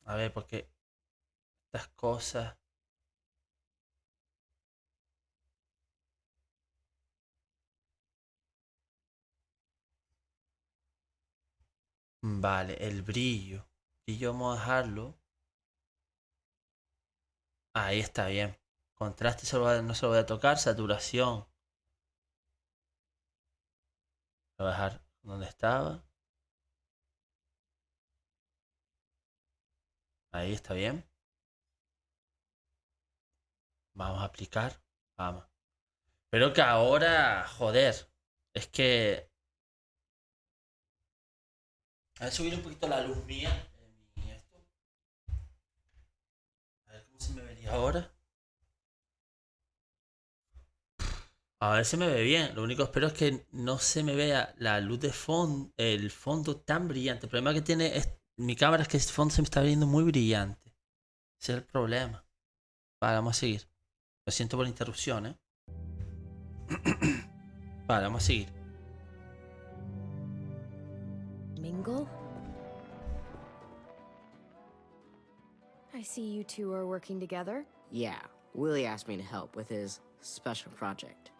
A ver, porque estas cosas. Vale, el brillo. Brillo vamos a dejarlo. Ahí está bien. Contraste no se lo voy a tocar. Saturación. Lo voy a dejar donde estaba. Ahí está bien. Vamos a aplicar. Vamos. Pero que ahora, joder. Es que... A ver, subir un poquito la luz mía. Esto. A ver cómo se me vería ahora. A ver si me ve bien. Lo único que espero es que no se me vea la luz de fondo, el fondo tan brillante. El problema que tiene mi cámara es que este fondo se me está viendo muy brillante. Ese es el problema. Vale, vamos a seguir. Lo siento por la interrupción, ¿eh? Vale, vamos a seguir. Mingle? I see you two are working together. Yeah, Willie asked me to help with his special project.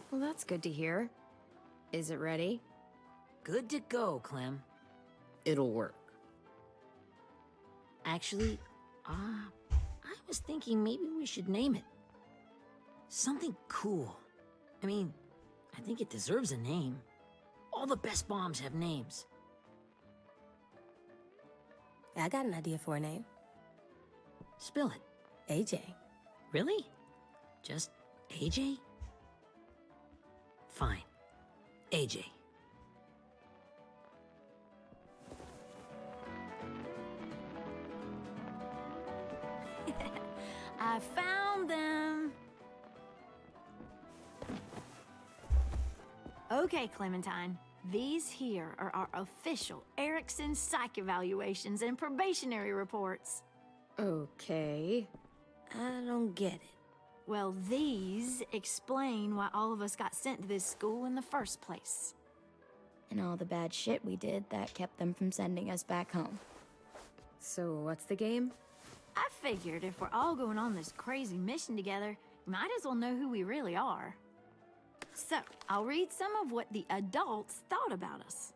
Well, that's good to hear. Is it ready? Good to go, Clem. It'll work. Actually, I was thinking maybe we should name it. Something cool. I mean, I think it deserves a name. All the best bombs have names. I got an idea for a name. Spill it. AJ. Really? Just AJ? Fine. AJ. I found them. Okay, Clementine. These here are our official Erickson psych evaluations and probationary reports. Okay. I don't get it. Well, these explain why all of us got sent to this school in the first place. And all the bad shit we did that kept them from sending us back home. So what's the game? I figured if we're all going on this crazy mission together, you might as well know who we really are. So, I'll read some of what the adults thought about us.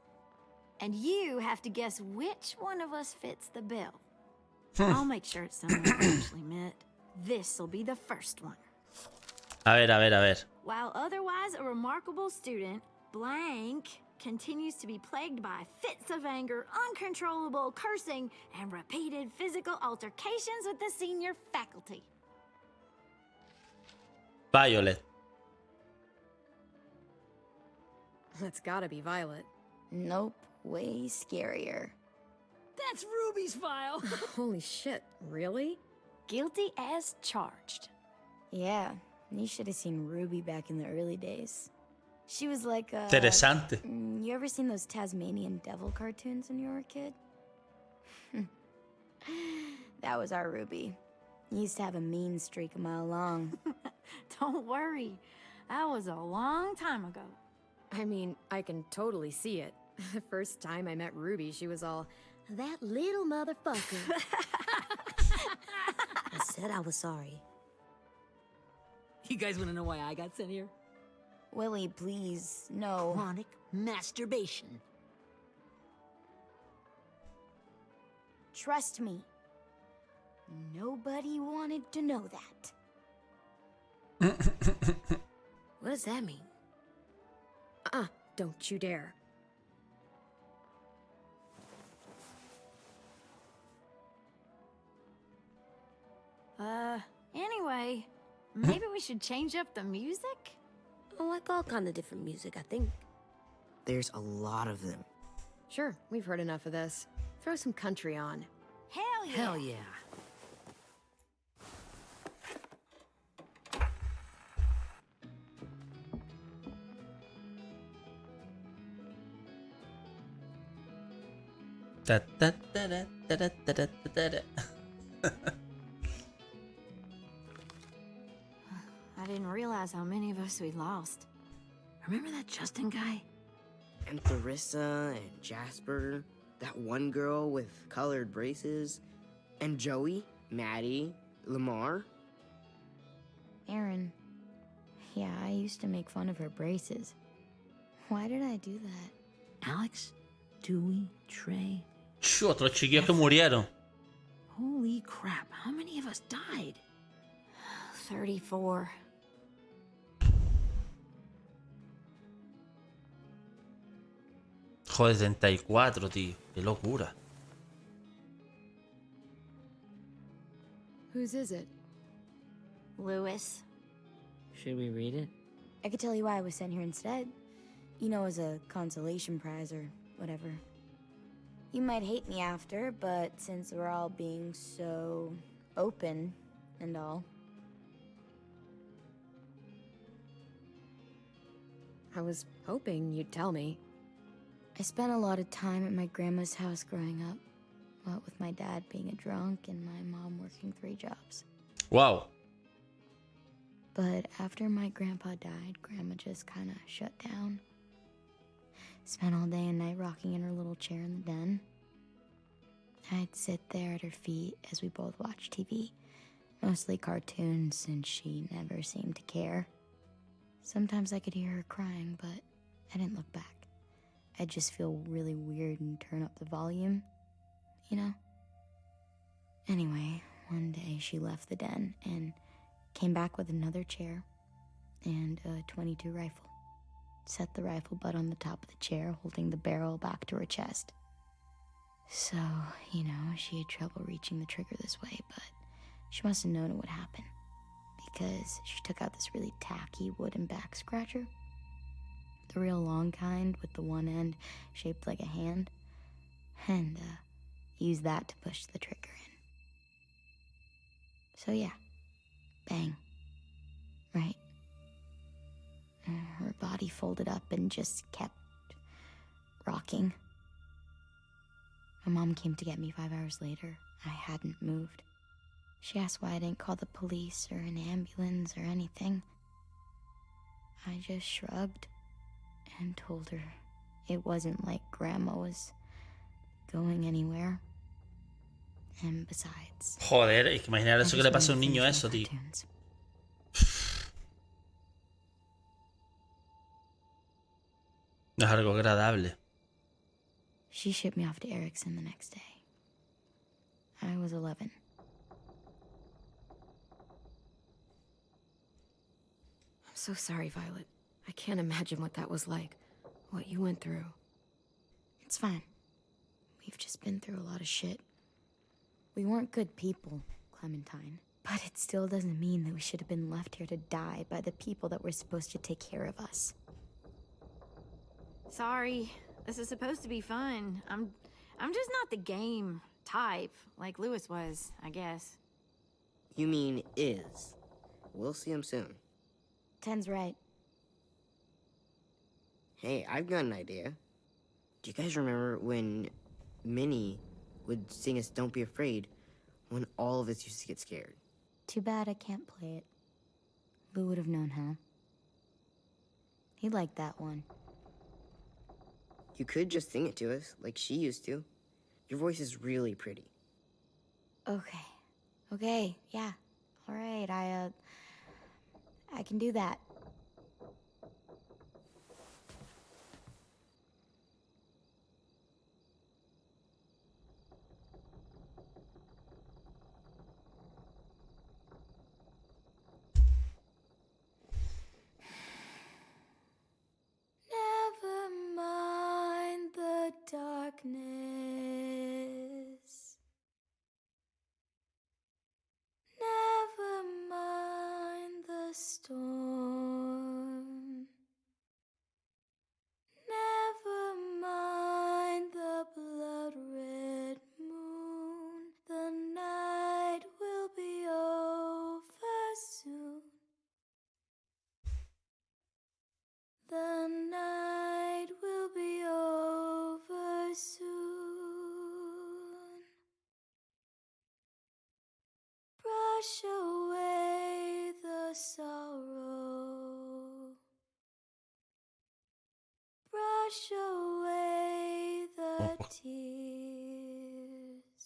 And you have to guess which one of us fits the bill. I'll make sure it's someone we actually met. This'll be the first one. A ver. While otherwise a remarkable student, blank continues to be plagued by fits of anger, uncontrollable cursing, and repeated physical altercations with the senior faculty. Violet. That's gotta be Violet. Nope, way scarier. That's Ruby's file. Holy shit, really? Guilty as charged. Yeah, you should have seen Ruby back in the early days. She was like a... Interesante. You ever seen those Tasmanian devil cartoons when you were a kid? That was our Ruby. Used to have a mean streak a mile long. Don't worry. That was a long time ago. I mean, I can totally see it. The first time I met Ruby, she was all, that little motherfucker. I said I was sorry. You guys want to know why I got sent here? Willie, please, no. Chronic masturbation. Trust me. Nobody wanted to know that. What does that mean? Don't you dare. Anyway, maybe we should change up the music? I like all kind of different music, I think. There's a lot of them. Sure, we've heard enough of this. Throw some country on. Hell yeah! Hell yeah. Ta, ta, ta, ta, ta, ta, ta, ta, ta. I didn't realize how many of us we lost. Remember that Justin guy? And Theresa and Jasper, that one girl with colored braces, and Joey, Maddie, Lamar. Aaron. Yeah, I used to make fun of her braces. Why did I do that? Alex, Dewey, Trey. Otros chiquillos que murieron. Holy crap, how many of us died? 34. Joder, 34, tío. Qué locura. Whose is it? Lewis. Should we read it? I could tell you why I was sent here instead. You know, as a consolation prize or whatever. You might hate me after, but since we're all being so open and all. I was hoping you'd tell me. I spent a lot of time at my grandma's house growing up. What with my dad being a drunk and my mom working 3 jobs. Wow. But after my grandpa died, Grandma just kind of shut down. Spent all day and night rocking in her little chair in the den. I'd sit there at her feet as we both watched TV. Mostly cartoons, since she never seemed to care. Sometimes I could hear her crying, but I didn't look back. I'd just feel really weird and turn up the volume, you know? Anyway, one day she left the den and came back with another chair and a .22 rifle. Set the rifle butt on the top of the chair, holding the barrel back to her chest. So, you know, she had trouble reaching the trigger this way, but she must have known it would happen. Because she took out this really tacky wooden back scratcher. The real long kind with the one end shaped like a hand. And, used that to push the trigger in. So yeah, bang. Right. Her body folded up and just kept rocking. My mom came to get me 5 hours later. I hadn't moved. She asked why I didn't call the police or an ambulance or anything. I just shrugged and told her it wasn't like Grandma was going anywhere. And besides... Joder, es que imaginar eso que le pasa a un niño eso, tío. No es algo agradable. She shipped me off to Erickson the next day. I was 11. I'm so sorry, Violet. I can't imagine what that was like. What you went through. It's fine. We've just been through a lot of shit. We weren't good people, Clementine. But it still doesn't mean that we should have been left here to die by the people that were supposed to take care of us. Sorry. This is supposed to be fun. I'm just not the game type, like Lewis was, I guess. You mean is. We'll see him soon. Ten's right. Hey, I've got an idea. Do you guys remember when Minnie would sing us Don't Be Afraid when all of us used to get scared? Too bad I can't play it. Lou would have known how. He liked that one. You could just sing it to us, like she used to. Your voice is really pretty. Okay. Okay, yeah. All right, I can do that. Brush away the sorrow. Brush away the tears.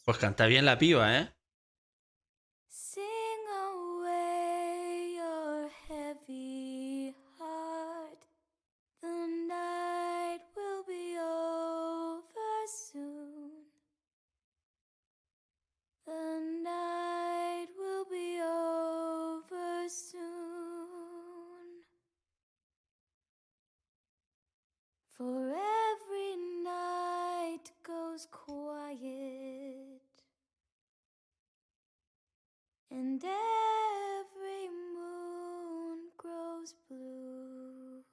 Pues canta bien la piba, ¿eh? Sing away your heavy heart. The night will be over soon. The night will be over soon. For every night goes quiet, and every moon grows blue.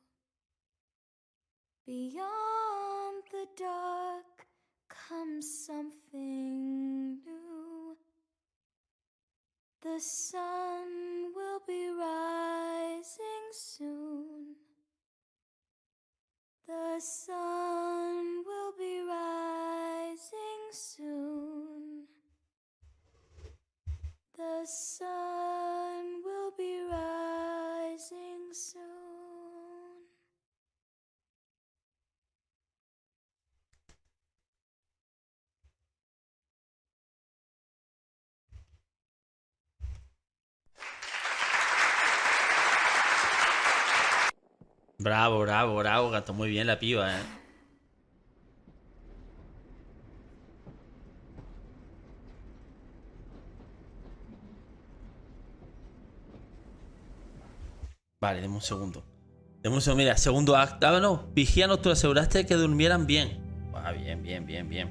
Beyond the dark comes something new. The sun will be rising soon. The sun will be rising soon. The sun will be rising soon. Bravo, bravo, bravo. Cantó muy bien la piba, ¿eh? Vale, deme un segundo. Deme un segundo. Mira, segundo acto. Ah, no. Vigíanos, tú aseguraste que durmieran bien. Ah, bien, bien, bien, bien.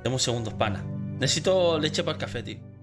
Deme un segundo, pana. Necesito leche para el café, tío.